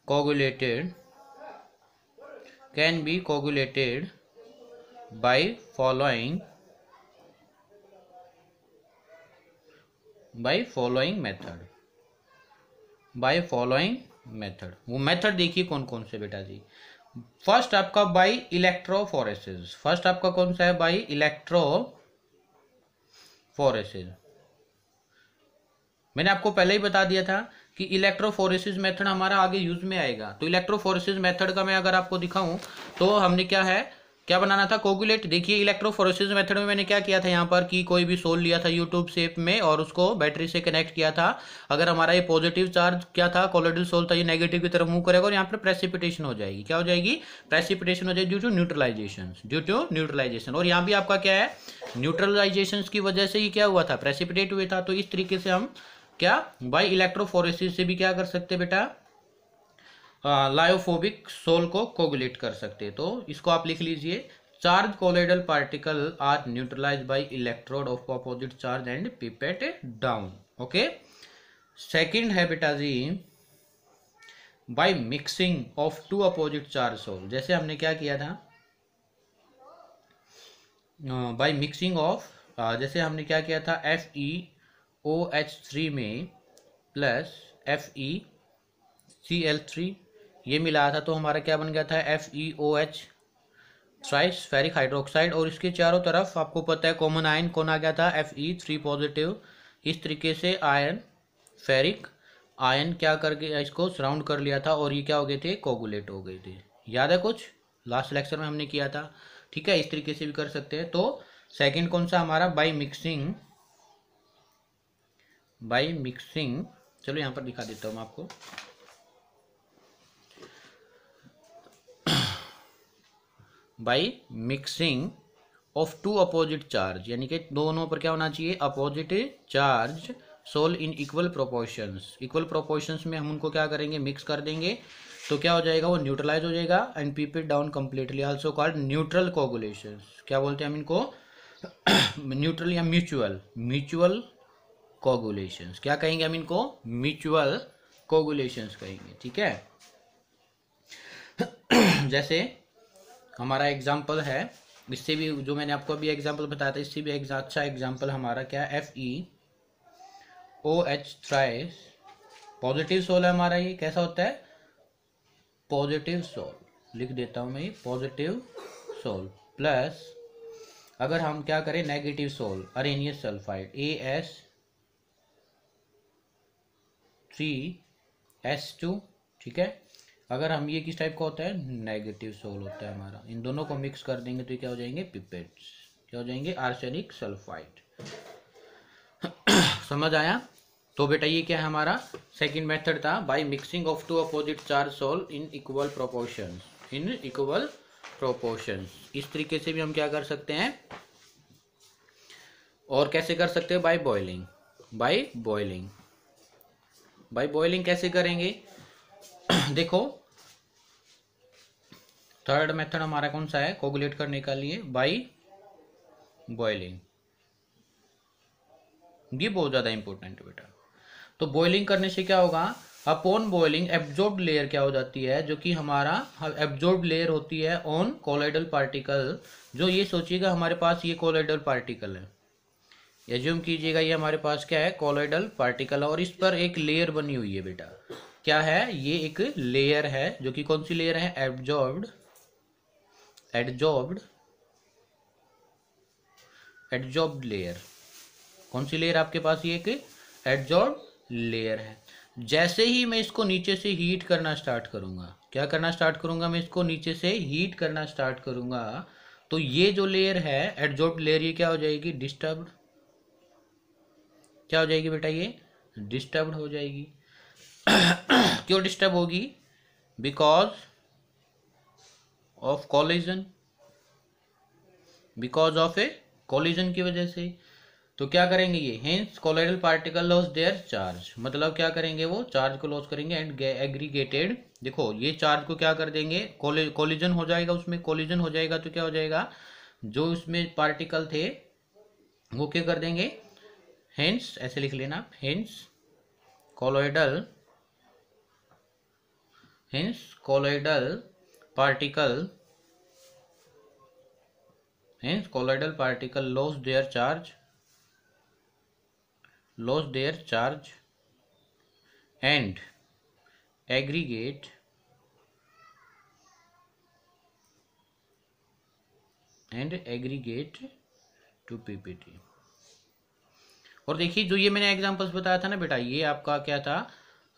coagulated by following method. वो मेथड देखिए कौन कौन से बेटा जी। फर्स्ट आपका बाय इलेक्ट्रोफोरेसिस, फर्स्ट आपका कौन सा है, बाय इलेक्ट्रोफोरेसिस। मैंने आपको पहले ही बता दिया था कि इलेक्ट्रोफोरेसिस मेथड हमारा आगे यूज में आएगा। तो इलेक्ट्रोफोरेसिस मेथड का मैं अगर आपको दिखाऊं तो हमने क्या बनाना था, कोगुलेट। देखिए इलेक्ट्रोफोरेसिस मेथड में मैंने क्या किया था, यहाँ पर कि कोई भी सोल लिया था यूट्यूब शेप में और उसको बैटरी से कनेक्ट किया था। अगर हमारा ये पॉजिटिव चार्ज क्या था, कोलोइडल सोल था, ये नेगेटिव की तरफ मूव करेगा और यहाँ पर प्रेसिपिटेशन हो जाएगी। क्या हो जाएगी, प्रेसिपिटेशन हो जाएगी ड्यू टू न्यूट्रलाइजेशन। और यहाँ भी आपका क्या है, न्यूट्रलाइजेशन की वजह से ही क्या हुआ था, प्रेसिपिटेट हुए था। तो इस तरीके से हम क्या बाय इलेक्ट्रोफोरेसिस से भी क्या कर सकते बेटा, लायोफोबिक सोल को कोगुलेट कर सकते। तो इसको आप लिख लीजिए, charge colloidal particle are neutralized by electrode of opposite charge and pipette down. Okay, second है बेटा जी by mixing of two opposite charge sol. जैसे हमने क्या किया था, बाय मिक्सिंग ऑफ, जैसे हमने क्या किया था, FeOH3 में प्लस FeCl3 ये मिलाया था, तो हमारा क्या बन गया था, FeOH ट्राइस्फेरिक हाइड्रोक्साइड। और इसके चारों तरफ आपको पता है कॉमन आयन कौन आ गया था, Fe3 पॉजिटिव। इस तरीके से आयन, फेरिक आयन क्या करके इसको सराउंड कर लिया था और ये क्या हो गए थे, कोगुलेट हो गए थे। याद है कुछ, लास्ट लेक्चर में हमने किया था। ठीक है, इस तरीके से भी कर सकते हैं। तो सेकंड कौन सा हमारा, बाय मिक्सिंग, चलो यहाँ पर दिखा देता हूँ मैं आपको। By mixing of two opposite charge, यानी कि दोनों पर क्या होना चाहिए, opposite charge sol in equal proportions. Equal proportions में हम उनको क्या करेंगे, मिक्स कर देंगे। तो क्या हो जाएगा, वो न्यूट्रलाइज हो जाएगा and keep it down completely, also called neutral coagulations. क्या बोलते हैं हम इनको, न्यूट्रल या म्यूचुअल कोगुलेशंस। क्या कहेंगे हम इनको, म्यूचुअल कोगुलेशंस कहेंगे। ठीक है, जैसे हमारा एग्जाम्पल है, इससे भी जो मैंने आपको अभी एग्जाम्पल बताया था, इससे भी अच्छा एग्जाम्पल हमारा क्या, FeOH थ्राइस पॉजिटिव सोल है हमारा। ये कैसा होता है, पॉजिटिव सोल, लिख देता हूं मैं ये पॉजिटिव सोल। प्लस अगर हम क्या करें, negative soul, Arrhenius sulphide AS3S2। ठीक है, अगर हम ये किस टाइप का होता है, नेगेटिव सोल होता है हमारा। इन दोनों को मिक्स कर देंगे तो क्या हो जाएंगे, पिपेट्स। क्या हो जाएंगे, आर्सेनिक सल्फाइड। समझ आया। तो बेटा ये क्या है, हमारा सेकंड मेथड था, by mixing of two opposite charge sol in equal proportions. इस तरीके से भी हम क्या कर सकते हैं, और कैसे कर सकते हैं, बाय बॉइलिंग कैसे करेंगे। देखो थर्ड मेथड हमारा कौन सा है, कोगुलेट करने के लिए, बाय बॉइलिंग। ये बहुत ज्यादा इंपॉर्टेंट है बेटा। तो बॉइलिंग करने से क्या होगा, अपॉन बॉइलिंग एब्जॉर्ब्ड लेयर क्या हो जाती है, जो कि हमारा एब्जॉर्ब्ड लेयर होती है ऑन कोलोइडल पार्टिकल। जो ये सोचिएगा हमारे पास ये कोलोइडल पार्टिकल है, एज्यूम कीजिएगा ये हमारे पास क्या है, कोलोइडल पार्टिकल है, और इस पर एक लेयर बनी हुई है बेटा। क्या है, ये एक लेयर है, जो कि कौन सी लेयर है, एब्जॉर्ब्ड लेयर। कौन सी लेयर आपके पास, ये एक एडजॉर्ब लेयर है। जैसे ही मैं इसको नीचे से हीट करना स्टार्ट करूंगा, क्या करना स्टार्ट करूंगा, मैं इसको नीचे से हीट करना स्टार्ट करूंगा, तो ये जो लेयर है एडजॉर्ब लेयर, ये क्या हो जाएगी, डिस्टर्ब्ड। क्या हो जाएगी बेटा, ये डिस्टर्ब्ड हो जाएगी। क्यों डिस्टर्ब होगी, because of collision, because of a collision की वजह से। तो क्या करेंगे ये, hence colloidal particle loss their charge, मतलब क्या करेंगे, वो चार्ज को लॉस करेंगे एंड एग्रीगेटेड। देखो ये चार्ज को क्या कर देंगे, कोलिजन हो जाएगा, उसमें कोलिजन हो जाएगा तो क्या हो जाएगा, जो उसमें पार्टिकल थे वो क्या कर देंगे, हेंस ऐसे लिख लेना, hence colloidal particle, hence colloidal particle loss their charge and aggregate to PPT. और देखिए जो ये मैंने एग्जांपल्स बताया था ना बेटा, ये आपका क्या था,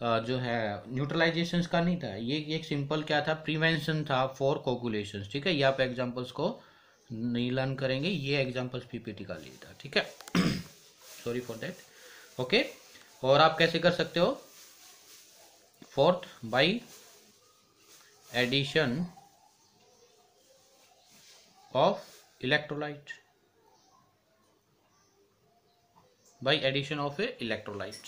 जो है न्यूट्रलाइजेशंस का नहीं था, ये एक सिंपल क्या था, प्रिवेंशन था फॉर कोगुलेशंस। ठीक है, ये आप एग्जांपल्स को नहीं लर्न करेंगे, ये एग्जांपल्स पीपीटी का लिए था। ठीक है, सॉरी फॉर दैट। ओके, और आप कैसे कर सकते हो, fourth by addition of electrolyte, by addition of a electrolyte.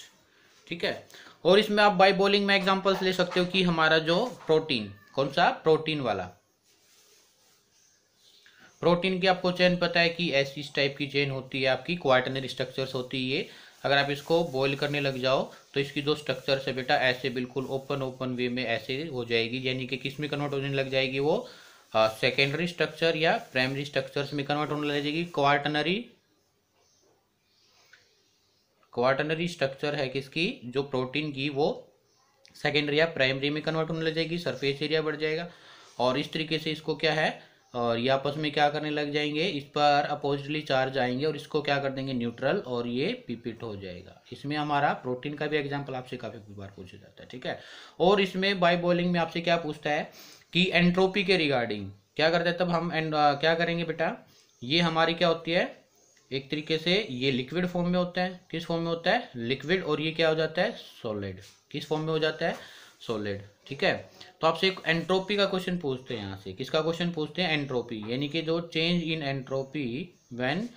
ठीक है, और इसमें आप बाय बॉइलिंग में एग्जांपल्स ले सकते हो कि हमारा जो प्रोटीन, कौन सा, प्रोटीन वाला, प्रोटीन की आपको चेन पता है कि ऐसी इस टाइप की चेन होती है, आपकी क्वार्टनरी स्ट्रक्चर्स होती है। अगर आप इसको बॉईल करने लग जाओ तो इसकी जो स्ट्रक्चर्स है बेटा, ऐसे बिल्कुल ओपन वे में ऐसे हो जाएगी, यानी कि किस में कन्वर्ट होने लग जाएगी, वो सेकेंडरी स्ट्रक्चर या प्राइमरी स्ट्रक्चर्स में कन्वर्ट होने लग जाएगी। क्वार्टनरी स्ट्रक्चर है किसकी, जो प्रोटीन की, वो सेकेंडरी या प्राइमरी में कन्वर्ट होने लग जाएगी, सरफेस एरिया बढ़ जाएगा, और इस तरीके से इसको क्या है, और ये आपस में क्या करने लग जाएंगे, इस पर अपोजिटली चार्ज आएंगे और इसको क्या कर देंगे, न्यूट्रल, और ये पीपीट हो जाएगा। इसमें हमारा प्रोटीन का भी एग्जांपल आपसे काफी बार पूछा जाता है। ठीक है, और इसमें बाय बॉइलिंग में आपसे क्या पूछता है कि एंट्रोपी के रिगार्डिंग क्या करते हैं, तब हम क्या करेंगे बेटा, ये हमारी क्या होती है, एक तरीके से ये लिक्विड फॉर्म में होता है, किस फॉर्म में होता है, लिक्विड, और ये क्या हो जाता है, सॉलिड, किस फॉर्म में हो जाता है, सॉलिड। ठीक है, तो आपसे एक एंट्रोपी का क्वेश्चन पूछते हैं, यहाँ से किसका क्वेश्चन पूछते हैं, एंट्रोपी, यानी कि जो change in entropy when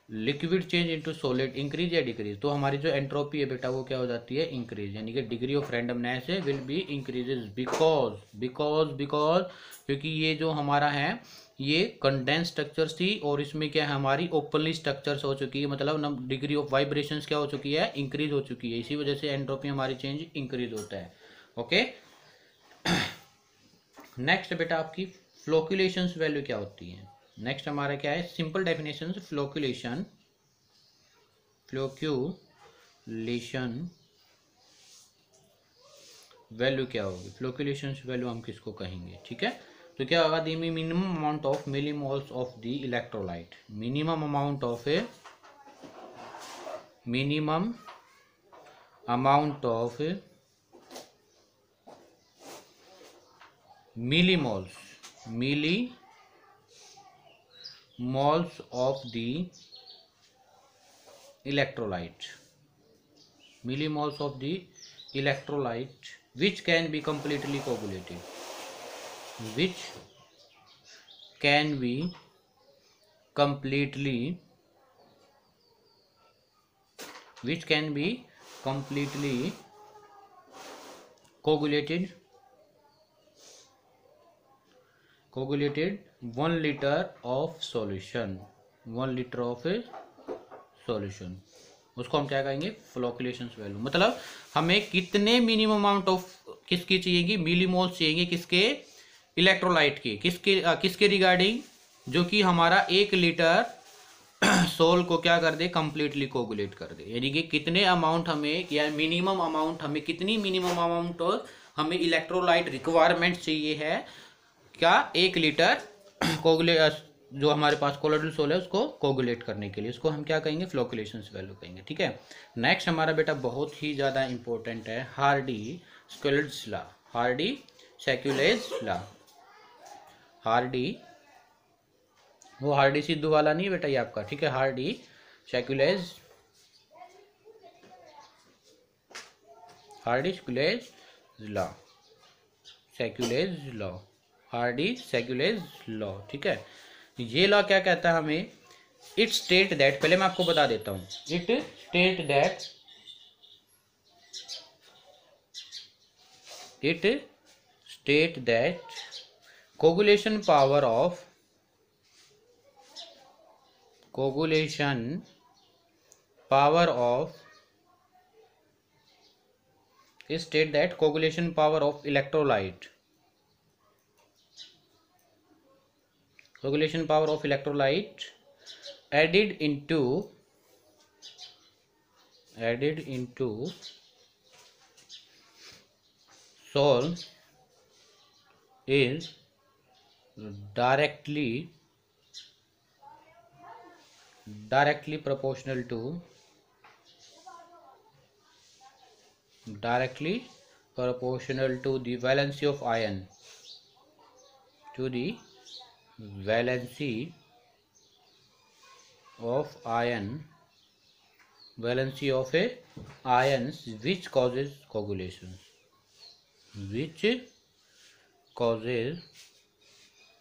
liquid change into solid, increase या डिक्रीज। तो हमारी जो एंट्रोपी है बेटा वो क्या हो जाती है, इंक्रीज, यानी कि डिग्री ऑफ रैंडमनेस है विल बी इंक्रीजेज, बिकॉज क्योंकि ये जो हमारा है ये कंडेंस स्ट्रक्चर्स थी, और इसमें क्या है, हमारी ओपनली स्ट्रक्चर्स हो चुकी है, मतलब डिग्री ऑफ वाइब्रेशंस क्या हो चुकी है, इंक्रीज हो चुकी है, इसी वजह से एंट्रोपी हमारी चेंज इंक्रीज होता है। ओके, नेक्स्ट बेटा आपकी फ्लोक्यूलेशंस वैल्यू क्या होती है। नेक्स्ट हमारा क्या है, सिंपल डेफिनेशन, फ्लोक्यूलेशन वैल्यू क्या होगी, फ्लोक्यूलेशन वैल्यू हम किसको कहेंगे। ठीक है, तो क्या होगा, the minimum amount of millimoles of the electrolyte, minimum amount of millimoles of the electrolyte, which can be completely coagulated, coagulated 1 liter of solution, 1 liter of a solution, उसको हम क्या कहेंगे, फ्लोक्यूलेशन वैल्यू। मतलब हमें कितने मिनिमम अमाउंट ऑफ किसकी चाहिएगी, millimoles चाहिए, किसके, इलेक्ट्रोलाइट के, किसके रिगार्डिंग, जो कि हमारा 1 लीटर सोल को क्या कर दे, कंप्लीटली कोगुलेट कर दे, यानी कि कितने अमाउंट हमें, या मिनिमम अमाउंट हमें, कितनी मिनिमम अमाउंट हमें इलेक्ट्रोलाइट रिक्वायरमेंट चाहिए है, क्या, 1 लीटर जो हमारे पास कोलोइडल सोल है उसको कोगुलेट करने के लिए, उसको हम क्या कहेंगे, फ्लोकुलेशंस वैल्यू कहेंगे। ठीक है, नेक्स्ट हमारा बेटा बहुत ही ज़्यादा इंपॉर्टेंट है Hardy Schulze's law, Hardy Schulze law. Hardy, वो हार्डी सिद्धू वाला नहीं है बेटा ये आपका, ठीक है, Hardy Schulze, Hardy Schulze law, Schulze law, Hardy Schulze law. ठीक है, ये लॉ क्या कहता है हमें, इट स्टेट दैट, पहले मैं आपको बता देता हूं, it state that, it state that coagulation power of, coagulation power of, state that coagulation power of electrolyte, coagulation power of electrolyte added into sol is directly proportional to the valency of ion, to the valency of ion, valency of a ions which causes coagulation, which causes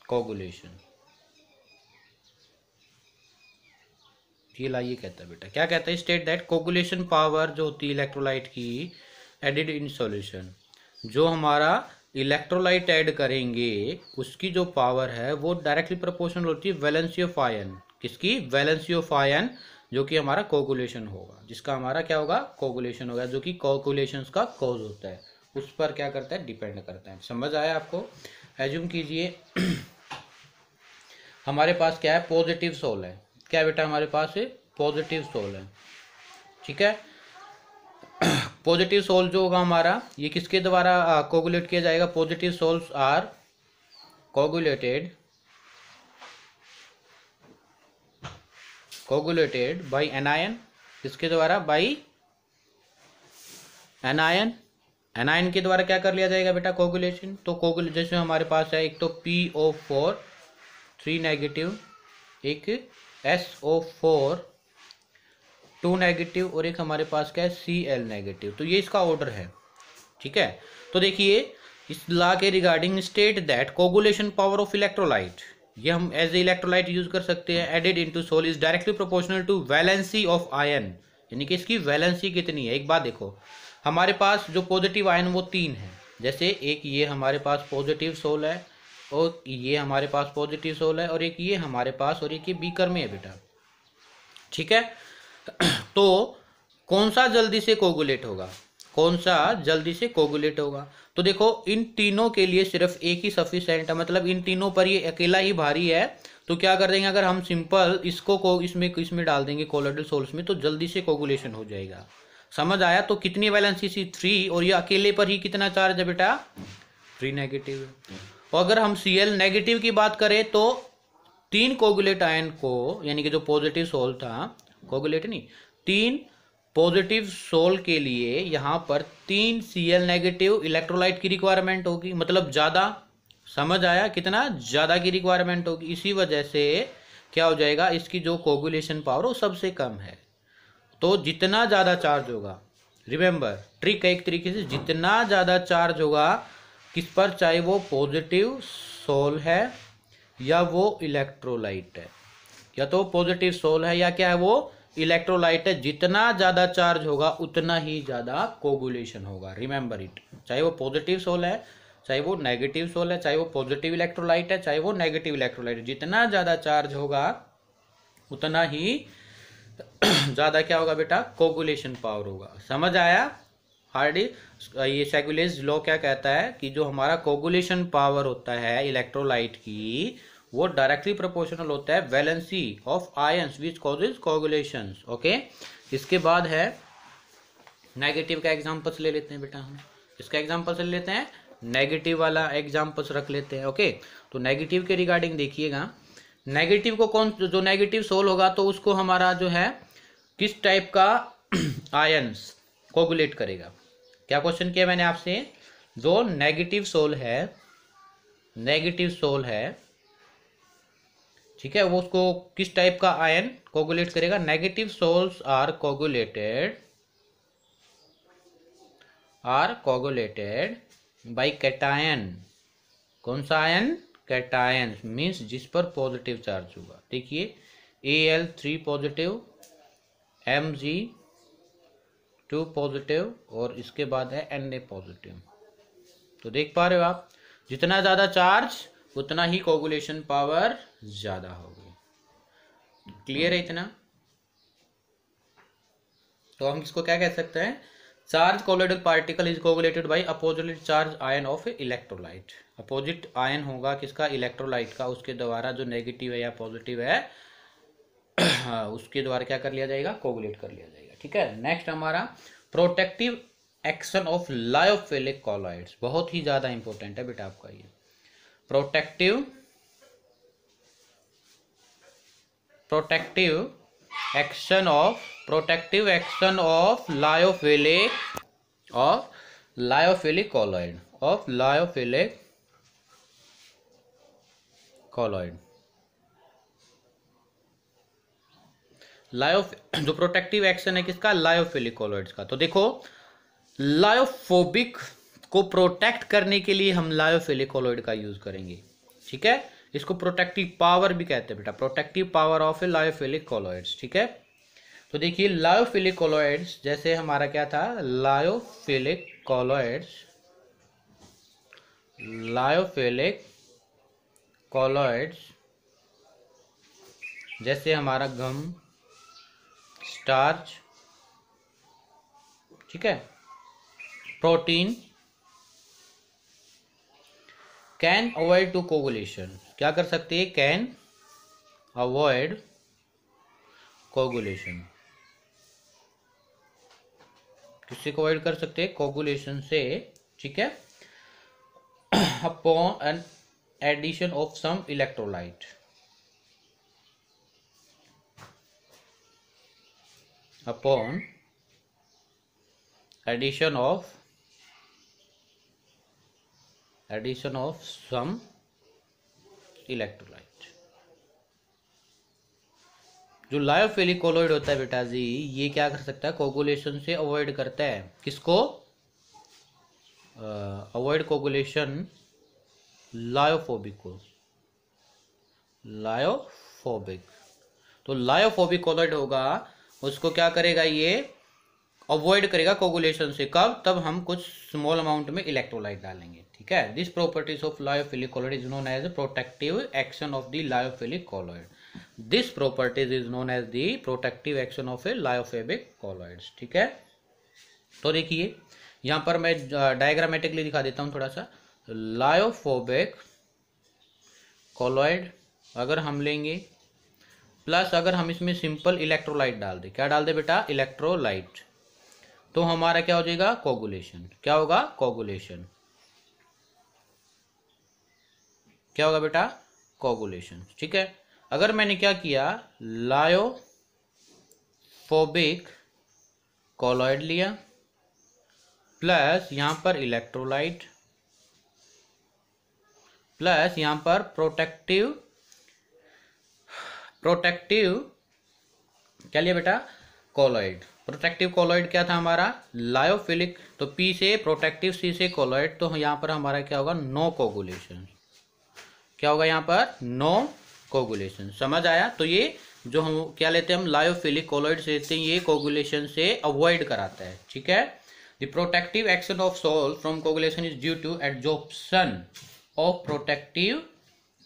coagulation। ये ला ये कहता है बेटा, क्या कहता है, state that coagulation power जो होती है इलेक्ट्रोलाइट की एडिड इन सॉल्यूशन, जो हमारा इलेक्ट्रोलाइट ऐड करेंगे उसकी जो पावर है वो डायरेक्टली प्रोपोर्शनल होती है वैलेंसी ऑफ आयन, किसकी, वैलेंसी ऑफ आयन, जो कि हमारा कोगुलेशन होगा, जिसका हमारा क्या होगा, कोगुलेशन होगा, जो कि कोगुलेशन का कॉज होता है, उस पर क्या करता है, डिपेंड करता है। समझ आया आपको? एज्यूम कीजिए हमारे पास क्या है, पॉजिटिव सोल है, क्या बेटा हमारे पास है, पॉजिटिव सोल है। ठीक है, पॉजिटिव सोल जो होगा हमारा, ये किसके द्वारा कोगुलेट किया जाएगा, positive sols are coagulated by anion, किसके द्वारा, बाय एनायन, एनायन के द्वारा क्या कर लिया जाएगा बेटा, कोगुलेशन। तो कोगुल जैसे हमारे पास है एक तो PO4 3 नेगेटिव, एक SO4 2 नेगेटिव, और एक हमारे पास क्या है, Cl नेगेटिव। तो ये इसका ऑर्डर है। ठीक है, तो देखिए इस लॉ के regarding state that coagulation power of electrolyte, ये हम एज ए इलेक्ट्रोलाइट यूज कर सकते हैं, added into sol is directly proportional to valency of ion, यानी कि इसकी वैलेंसी कितनी है। एक बात देखो, हमारे पास जो पॉजिटिव आयन वो 3 है, जैसे एक ये हमारे पास पॉजिटिव सोल है, और ये हमारे पास पॉजिटिव सोल है, और एक ये हमारे पास, और एक ये बीकर में है बेटा। ठीक है, तो कौन सा जल्दी से कोगुलेट होगा, कौन सा जल्दी से कोगुलेट होगा, तो देखो इन तीनों के लिए सिर्फ एक ही सफिशिएंट है, मतलब इन तीनों पर ये अकेला ही भारी है। तो क्या कर देंगे, अगर हम सिंपल इसको इसमें डाल देंगे कोलोइडल सोल्स में, तो जल्दी से कोगुलेशन हो जाएगा। समझ आया? तो कितनी वैलेंसी सी 3, और ये अकेले पर ही कितना चार्ज है बेटा, 3 नेगेटिव है। और अगर हम Cl नेगेटिव की बात करें तो 3 कोगुलेट आयन को, यानी कि जो पॉजिटिव सोल था, कोगुलेट नहीं, 3 पॉजिटिव सोल के लिए यहाँ पर 3 Cl नेगेटिव इलेक्ट्रोलाइट की रिक्वायरमेंट होगी, मतलब ज़्यादा। समझ आया? कितना ज़्यादा की रिक्वायरमेंट होगी। इसी वजह से क्या हो जाएगा, इसकी जो कोगुलेशन पावर वो सबसे कम है। तो जितना ज़्यादा चार्ज होगा, रिमेंबर ट्रिक एक तरीके से, जितना ज़्यादा चार्ज होगा किस पर, चाहे वो पॉजिटिव सोल है या वो इलेक्ट्रोलाइट है, या तो पॉजिटिव सोल है या क्या है वो इलेक्ट्रोलाइट है, जितना ज़्यादा चार्ज होगा उतना ही ज़्यादा कोगुलेशन होगा। रिमेंबर इट, चाहे वो पॉजिटिव सोल है, चाहे वो नेगेटिव सोल है, चाहे वो पॉजिटिव इलेक्ट्रोलाइट है, चाहे वो नेगेटिव इलेक्ट्रोलाइट है, जितना ज़्यादा चार्ज होगा उतना ही ज़्यादा क्या होगा बेटा, कोगुलेशन पावर होगा। समझ आया? हार्डी ये सेक्युलेज लॉ क्या कहता है कि जो हमारा कोगुलेशन पावर होता है इलेक्ट्रोलाइट की, वो डायरेक्टली प्रोपोर्शनल होता है valency of ions which causes coagulation. Okay, इसके बाद है नेगेटिव का एग्जांपल्स ले लेते हैं बेटा, हम इसका एग्जांपल्स ले लेते हैं, नेगेटिव वाला एग्जांपल्स रख लेते हैं। ओके, तो नेगेटिव के रिगार्डिंग देखिएगा, नेगेटिव को कौन, जो नेगेटिव सोल होगा तो उसको हमारा जो है किस टाइप का आयंस कोगुलेट करेगा। क्या क्वेश्चन किया मैंने आपसे, जो नेगेटिव सोल है, नेगेटिव सोल है, ठीक है, वो उसको किस टाइप का आयन कोगुलेट करेगा। Negative sols are coagulated by cation. कौन सा आयन, कैटायन, मीन्स जिस पर पॉजिटिव चार्ज होगा। देखिए Al3 पॉजिटिव, Mg2 पॉजिटिव और इसके बाद है Na पॉजिटिव। तो देख पा रहे हो आप, जितना ज्यादा चार्ज उतना ही कोगुलेशन पावर ज्यादा होगी। क्लियर है इतना। तो हम इसको क्या कह सकते हैं, charge colloidal particle is coagulated by opposite charge ion of electrolyte. Opposite ion होगा किसका, इलेक्ट्रोलाइट का, उसके द्वारा जो नेगेटिव है या पॉजिटिव है उसके द्वारा क्या कर लिया जाएगा, कोगुलेट कर लिया जाएगा। ठीक है, नेक्स्ट हमारा protective action of lyophilic colloids, बहुत ही ज्यादा इंपॉर्टेंट है बेटा आपका ये। Protective action of lyophilic colloid. जो प्रोटेक्टिव एक्शन है किसका, लायोफिलिक कॉलॉइड्स का। तो देखो लायोफोबिक को प्रोटेक्ट करने के लिए हम लायोफिलिक कॉलॉइड का यूज करेंगे। ठीक है, इसको प्रोटेक्टिव पावर भी कहते हैं बेटा, protective power of a lyophilic colloids. ठीक है, तो देखिए लायोफिलिक कॉलॉइड्स, जैसे हमारा क्या था, लायोफिलिक कॉलॉइड्स जैसे हमारा गम, स्टार्च, ठीक है, protein, can avoid to coagulation. क्या कर सकते हैं, कैन अवॉइड कोगुलेशन। किससे अवॉइड कर सकते हैं, कोगुलेशन से। ठीक है, upon an addition of some electrolyte, upon addition of some electrolyte. जो लायोफिलिक कॉलॉइड होता है बेटा जी, ये क्या कर सकता है, कोगुलेशन से अवॉइड करता है। किसको, अवॉइड कोगुलेशन, लायोफोबिक को, लायोफोबिक। तो लायोफोबिक कॉलॉइड होगा, उसको क्या करेगा, ये अवॉइड करेगा कोगुलेशन से। कब, तब हम कुछ स्मॉल अमाउंट में इलेक्ट्रोलाइट डालेंगे। ठीक है, this properties of lyophilic colloid is known as protective action of the lyophilic colloid. This properties is known as the protective action of a lyophilic colloids. ठीक है, तो देखिए यहां पर मैं डायग्रामेटिकली दिखा देता हूं थोड़ा सा। लायोफोबिक कॉलॉइड अगर हम लेंगे, प्लस अगर हम इसमें सिंपल इलेक्ट्रोलाइट डाल दे, क्या डाल दे बेटा, इलेक्ट्रोलाइट, तो हमारा क्या हो जाएगा, कोगुलेशन। क्या होगा, कोगुलेशन। क्या होगा बेटा, कोगुलेशन। ठीक है, अगर मैंने क्या किया, लायोफोबिक कॉलॉइड लिया, प्लस यहां पर इलेक्ट्रोलाइट, प्लस यहां पर प्रोटेक्टिव क्या लिया बेटा, कॉलॉइड। प्रोटेक्टिव कॉलॉइड क्या था हमारा, लायोफिलिक, तो पी से प्रोटेक्टिव, सी से कॉलॉइड, तो यहाँ पर हमारा क्या होगा, नो कोगुलेशन। क्या होगा यहाँ पर, नो कोगुलेशन। समझ आया। तो ये जो हम क्या लेते हैं, हम लायोफिलिक कॉलॉइड से लेते हैं, ये कोगुलेशन से अवॉइड कराता है। ठीक है, the protective action of sol from coagulation is due to adsorption of protective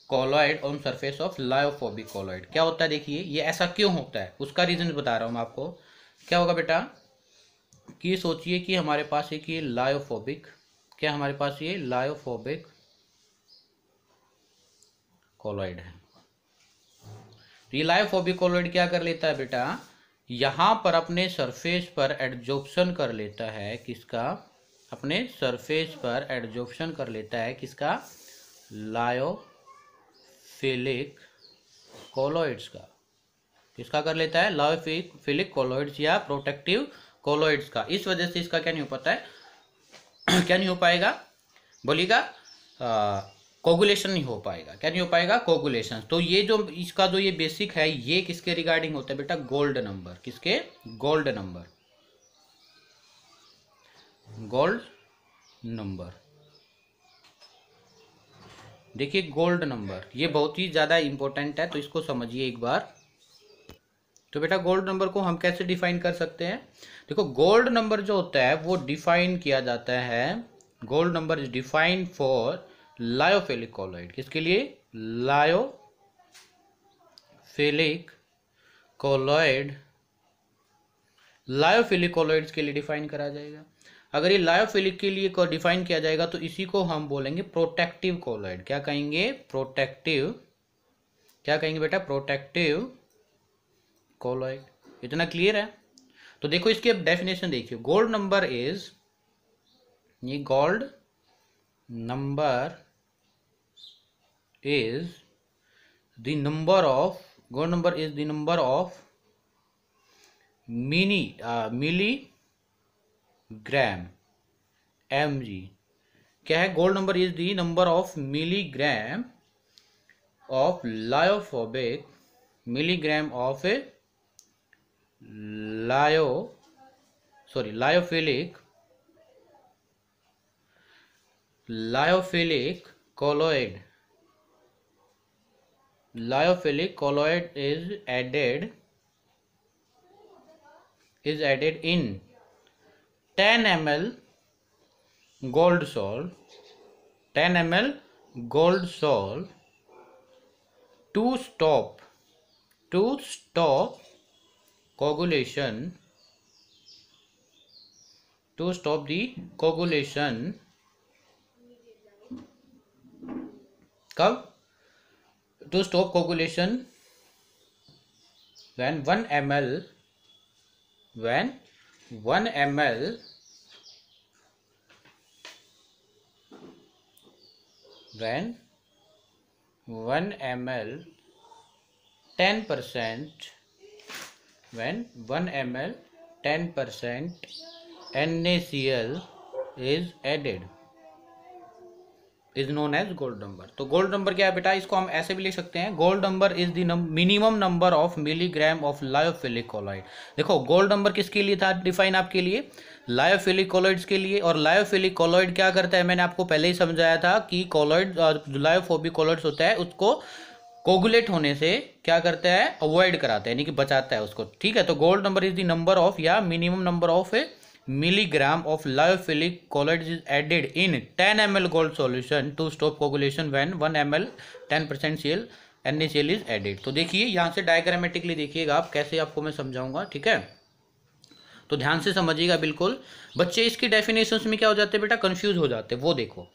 colloid on surface of lyophobic colloid. क्या होता है, देखिए ये ऐसा क्यों होता है, उसका रीजन बता रहा हूं मैं आपको। क्या होगा बेटा, कि सोचिए कि हमारे पास एक ये लायोफोबिक, क्या हमारे पास ये लायोफोबिक कॉलॉइड है। तो ये लायोफोबिक कॉलॉइड क्या कर लेता है बेटा, यहां पर अपने सरफेस पर एडजॉर्प्शन कर लेता है, किसका, अपने सरफेस पर एडजॉर्प्शन कर लेता है, किसका, लायोफिलिक कोलॉइड्स का, किसका कर लेता है, लायोफिलिक कोलॉइड्स या प्रोटेक्टिव कोलॉइड्स का। इस वजह से इसका क्या नहीं हो पाता है क्या नहीं हो पाएगा बोलिएगा, कोगुलेशन नहीं हो पाएगा। क्या नहीं हो पाएगा, कोगुलेशन। तो ये जो इसका जो ये बेसिक है, ये किसके रिगार्डिंग होता है बेटा, गोल्ड नंबर। किसके, गोल्ड नंबर, गोल्ड नंबर। देखिए गोल्ड नंबर ये बहुत ही ज़्यादा इंपॉर्टेंट है, तो इसको समझिए एक बार। तो बेटा गोल्ड नंबर को हम कैसे डिफाइन कर सकते हैं, देखो गोल्ड नंबर जो होता है वो डिफाइन किया जाता है, gold number is defined for lyophilic colloid. किसके लिए, लायोफिलिक कोलॉइड, लायोफिलिक कोलॉइड्स के लिए डिफाइन करा जाएगा। अगर ये लायोफिलिक के लिए डिफाइन किया जाएगा तो इसी को हम बोलेंगे प्रोटेक्टिव कोलॉइड। क्या कहेंगे, प्रोटेक्टिव, क्या कहेंगे बेटा, प्रोटेक्टिव कोलॉइड। इतना क्लियर है। तो देखो इसकी अब डेफिनेशन देखिए, गोल्ड नंबर इज, ये gold number is the number of, gold number is the number of milligram mg। क्या है, gold number is the number of milligram of lyophobic, milligram of lyophilic colloid, lyophilic colloid is added in 10 ml gold salt, 10 ml gold salt to stop coagulation, to stop the coagulation। कब, to stop coagulation when 1 ml, when 1 ml when 1 ml 10%, when 1 ml 10% NaCl is added is known as gold number. तो gold number क्या है बेटा, इसको हम ऐसे भी लिख सकते हैं, gold number is the minimum number of milligram of lyophilic colloid. देखो गोल्ड नंबर किसके लिए था डिफाइन, आपके लिए लायोफिलिक कोलॉइड्स के लिए। और लायोफिलिक कोलॉइड क्या करता है, मैंने आपको पहले ही समझाया था कि कोलॉइड, लायोफोबिक कोलॉइड्स होता है उसको कोगुलेट होने से क्या करता है, अवॉइड कराता है, यानी कि बचाता है उसको। ठीक है, तो gold number is the number of या minimum number of milligram of lyophilic colloids is added in 10 ml gold solution to stop coagulation when 1 ml 10% Cl NaCl is added। तो देखिए यहाँ से डायग्रामेटिकली देखिएगा आप, कैसे आपको मैं समझाऊंगा। ठीक है, तो ध्यान से समझिएगा बिल्कुल। बच्चे इसकी डेफिनेशंस में क्या हो जाते हैं बेटा, कंफ्यूज हो जाते हैं। वो देखो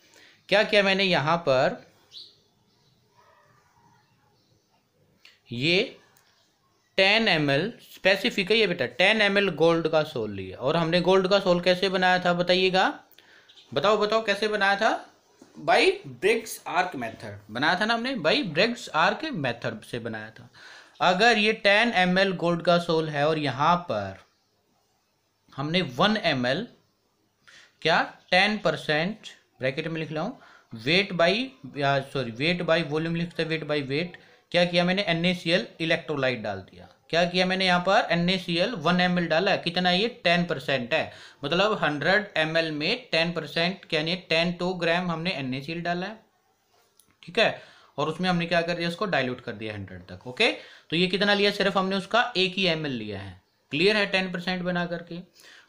क्या किया मैंने यहाँ पर, ये 10 ml स्पेसिफिक है ये बेटा, 10 ml गोल्ड का सोल लिया। और हमने गोल्ड का सोल कैसे बनाया था बताइएगा, बताओ कैसे बनाया था, बाई ब्रिग्स आर्क मेथड बनाया था ना हमने, बाई ब्रिग्स आर्क मेथड से बनाया था। अगर ये 10 ml गोल्ड का सोल है और यहाँ पर हमने 1 ml क्या 10% ब्रैकेट में लिख रहा हूँ, वेट बाई वॉल्यूम लिखते हैं, वेट बाई वेट। क्या किया मैंने, NaCl इलेक्ट्रोलाइट डाल दिया। क्या किया मैंने यहाँ पर, NaCl 1 ml डाला है। कितना, ये 10% है, मतलब 100 ml में 10% यानी 10 ग्राम हमने NaCl डाला है। ठीक है, और उसमें हमने क्या कर दिया, उसको डाइल्यूट कर दिया 100 तक। ओके, तो ये कितना लिया, सिर्फ हमने उसका 1 ही ml लिया है। क्लियर है, 10% बना करके।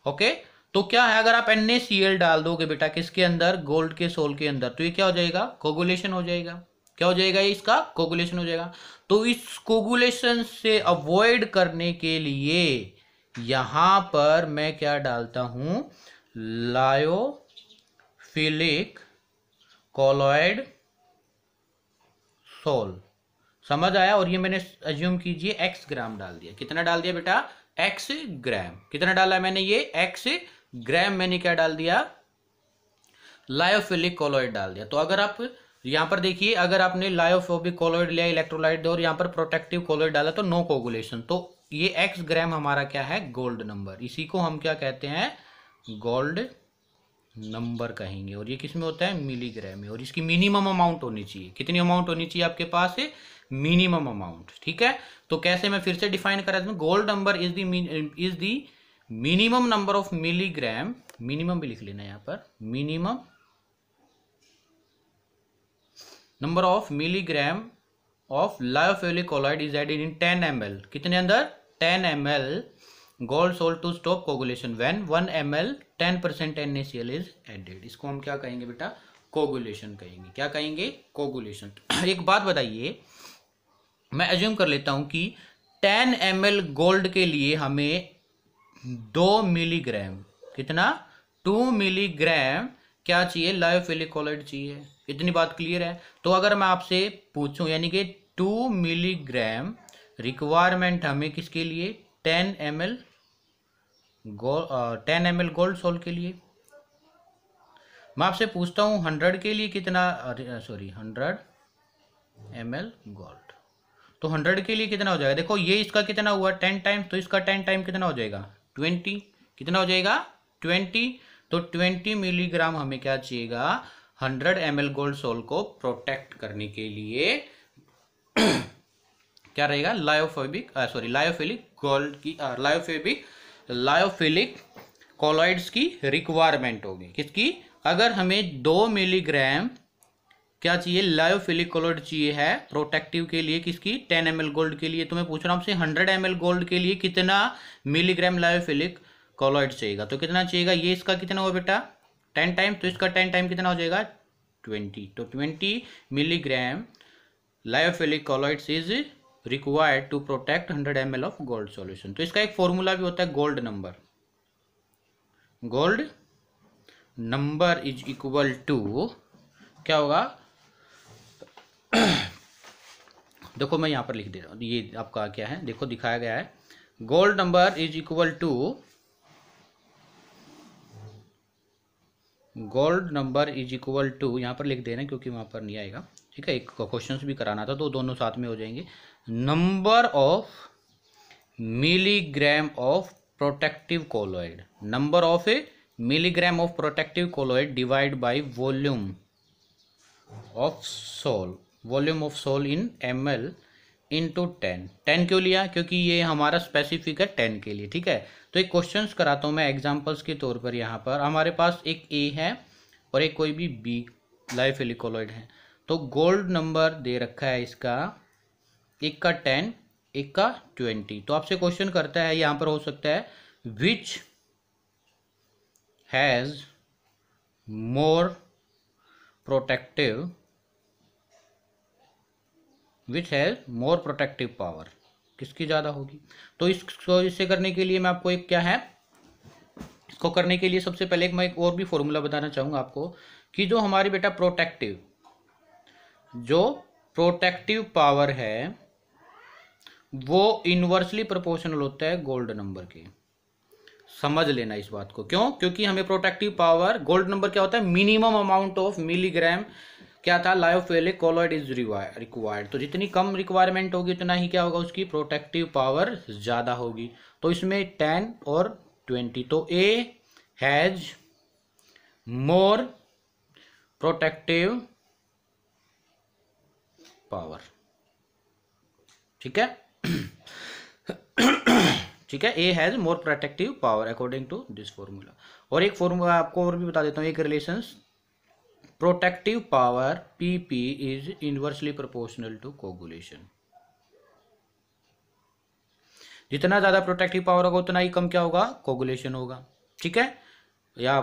ओके, तो क्या है, अगर आप NaCl डाल दोगे बेटा किसके अंदर, गोल्ड के सोल के अंदर, तो ये क्या हो जाएगा, कोगुलेशन हो जाएगा। क्या हो जाएगा, ये इसका कोगुलेशन हो जाएगा। तो इस कोगुलेशन से अवॉइड करने के लिए यहां पर मैं क्या डालता हूं, लायोफिलिक कोलॉइड सोल। समझ आया। और ये मैंने अज्यूम कीजिए x ग्राम डाल दिया। कितना डाल दिया बेटा, x ग्राम। कितना डाला मैंने, ये x ग्राम मैंने क्या डाल दिया, लायोफिलिक कोलॉइड डाल दिया। तो अगर आप यहाँ पर देखिए, अगर आपने लायोफोबिक कोलॉइड लिया, इलेक्ट्रोलाइट और यहाँ पर प्रोटेक्टिव कोलॉइड डाला तो नो कोगुलेशन। तो ये x ग्राम हमारा क्या है, गोल्ड नंबर। इसी को हम क्या कहते हैं, गोल्ड नंबर कहेंगे। और ये किस में होता है, मिलीग्राम में। और इसकी मिनिमम अमाउंट होनी चाहिए, कितनी अमाउंट होनी चाहिए आपके पास है, मिनिमम अमाउंट। ठीक है, तो कैसे, मैं फिर से डिफाइन करा दूं, gold number is the minimum number of milligram, minimum भी लिख लेना यहाँ पर, minimum number of milligram of lyophilic colloid is added in 10 ml, कितने अंदर, 10 ml gold sol to stop coagulation when 1 ml 10% NaCl is added. इसको हम क्या कहेंगे बेटा, कोगुलेशन कहेंगे। क्या कहेंगे, कोगुलेशन। एक बात बताइए, मैं एज्यूम कर लेता हूं कि 10 ml गोल्ड के लिए हमें 2 मिलीग्राम, कितना, 2 मिलीग्राम क्या चाहिए, लायोफिलिक कोलॉइड चाहिए। इतनी बात क्लियर है। तो अगर मैं आपसे पूछूं, यानी कि 2 मिलीग्राम रिक्वायरमेंट हमें किसके लिए, 10 ml गोल्ड सोल्ट के लिए। मैं आपसे पूछता हूं 100 के लिए कितना, सॉरी 100 ml गोल्ड, तो 100 के लिए कितना हो जाएगा। देखो ये इसका कितना हुआ, 10 टाइम, तो इसका 10 टाइम कितना हो जाएगा, 20। कितना हो जाएगा, 20। तो 20 मिलीग्राम हमें क्या चाहिएगा, 100 ml गोल्ड सोल को प्रोटेक्ट करने के लिए क्या रहेगा, लायोफिलिक गोल्ड की, लायोफिलिक कोलॉइड्स की रिक्वायरमेंट होगी। किसकी, अगर हमें 2 मिलीग्राम क्या चाहिए, लायोफिलिक कोलॉइड चाहिए है प्रोटेक्टिव के लिए, किसकी, 10 ml गोल्ड के लिए। तो मैं पूछ रहा हूं आपसे 100 ml गोल्ड के लिए कितना मिलीग्राम लायोफिलिक कोलॉइड चाहिएगा। तो कितना चाहिएगा, ये इसका कितना हुआ बेटा, 10 टाइम, तो इसका 10 टाइम कितना हो जाएगा, 20। तो 20 milligram lyophilic colloids is required to protect 100 ml of gold solution. तो इसका एक फॉर्मूला भी होता है, gold number. Gold number is equal to क्या होगा, देखो मैं यहां पर लिख दे रहा हूं, ये आपका क्या है, देखो दिखाया गया है, gold number is equal to, gold number is equal to, यहां पर लिख देना क्योंकि वहां पर नहीं आएगा। ठीक है, एक क्वेश्चंस भी कराना था तो दोनों साथ में हो जाएंगे। Number of milligram of protective colloid, number of a milligram of protective colloid divide by volume of sol, volume of sol in ml into 10। 10 क्यों लिया, क्योंकि ये हमारा स्पेसिफिक है 10 के लिए। ठीक है, तो एक क्वेश्चंस कराता हूं मैं एग्जांपल्स के तौर पर। यहाँ पर हमारे पास एक A है और एक कोई भी B लायोफिलिक कोलॉइड है। तो गोल्ड नंबर दे रखा है इसका, एक का 10, एक का 20। तो आपसे क्वेश्चन करता है, यहाँ पर हो सकता है which has more protective, which has more protective power, किसकी ज़्यादा होगी। तो इसको इससे करने के लिए मैं आपको एक क्या है, इसको करने के लिए सबसे पहले मैं एक और भी फॉर्मूला बताना चाहूँगा आपको, कि जो हमारी बेटा प्रोटेक्टिव पावर है वो इनवर्सली प्रोपोर्शनल होता है गोल्ड नंबर के। समझ लेना इस बात को, क्यों, क्योंकि हमें प्रोटेक्टिव पावर, गोल्ड नंबर क्या होता है, मिनिमम अमाउंट ऑफ मिलीग्राम क्या था, लायोफिलिक कोलॉइड इज रिक्वायर्ड। तो जितनी कम रिक्वायरमेंट होगी उतना ही क्या होगा, उसकी प्रोटेक्टिव पावर ज़्यादा होगी। तो इसमें 10 और 20, तो A has more protective power. ठीक है ठीक है, A has more protective power according to this formula. और एक फॉर्मूला आपको और भी बता देता हूँ, एक relations, protective power PP is inversely proportional to coagulation. जितना ज्यादा प्रोटेक्टिव पावर होगा उतना ही कम क्या होगा, कोगुलेशन होगा। ठीक है, या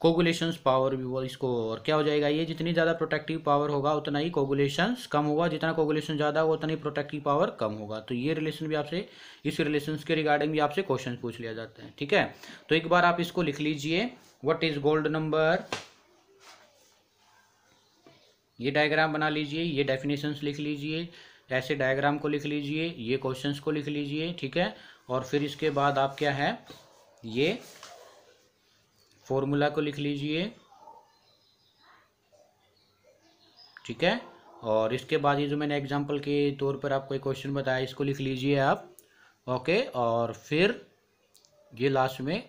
कोगुलेशंस पावर भी बोल इसको, और क्या हो जाएगा ये, जितनी ज़्यादा प्रोटेक्टिव पावर होगा उतना ही कोगुलेशंस कम होगा, जितना कोगुलेशन ज़्यादा होगा उतना ही प्रोटेक्टिव पावर कम होगा। तो ये रिलेशन भी आपसे, इस रिलेशंस के रिगार्डिंग भी आपसे क्वेश्चन पूछ लिया जाता है। ठीक है, तो एक बार आप इसको लिख लीजिए, व्हाट इज गोल्ड नंबर, ये डायग्राम बना लीजिए, ये डेफिनेशंस लिख लीजिए, ऐसे डायग्राम को लिख लीजिए, ये क्वेश्चंस को लिख लीजिए। ठीक है, और फिर इसके बाद आप क्या है, ये फॉर्मूला को लिख लीजिए, ठीक है। और इसके बाद ये जो मैंने एग्जांपल के तौर पर आपको एक क्वेश्चन बताया, इसको लिख लीजिए आप। ओके, और फिर ये लास्ट में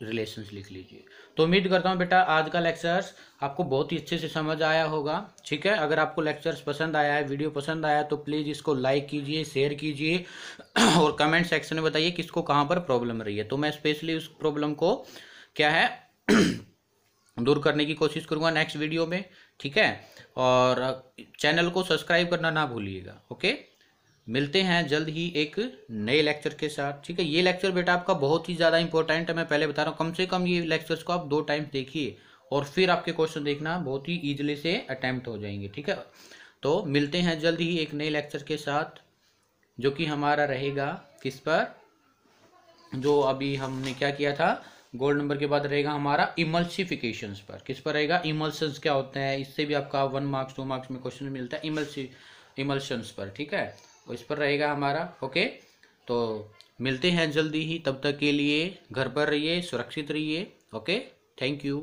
रिलेशंस लिख लीजिए। तो उम्मीद करता हूँ बेटा आज का लेक्चर्स आपको बहुत ही अच्छे से समझ आया होगा। ठीक है, अगर आपको लेक्चर्स पसंद आया है, वीडियो पसंद आया, तो प्लीज़ इसको लाइक कीजिए, शेयर कीजिए और कमेंट सेक्शन में बताइए किसको कहाँ पर प्रॉब्लम रही है। तो मैं स्पेशली उस प्रॉब्लम को क्या है दूर करने की कोशिश करूँगा नेक्स्ट वीडियो में। ठीक है, और चैनल को सब्सक्राइब करना ना भूलिएगा। ओके, मिलते हैं जल्द ही एक नए लेक्चर के साथ। ठीक है, ये लेक्चर बेटा आपका बहुत ही ज़्यादा इंपॉर्टेंट है, मैं पहले बता रहा हूँ। कम से कम ये लेक्चर्स को आप 2 टाइम्स देखिए और फिर आपके क्वेश्चन देखना बहुत ही ईजिली से अटैम्प्ट हो जाएंगे। ठीक है, तो मिलते हैं जल्द ही एक नए लेक्चर के साथ, जो कि हमारा रहेगा किस पर, जो अभी हमने क्या किया था, गोल्ड नंबर के बाद रहेगा हमारा इमल्सिफिकेशंस पर। किस पर रहेगा, इमल्शंस क्या होते हैं, इससे भी आपका 1 मार्क्स 2 मार्क्स में क्वेश्चन मिलता है, इमल्शंस पर। ठीक है, तो इस पर रहेगा हमारा। ओके, तो मिलते हैं जल्दी ही, तब तक के लिए घर पर रहिए, सुरक्षित रहिए। Okay, thank you.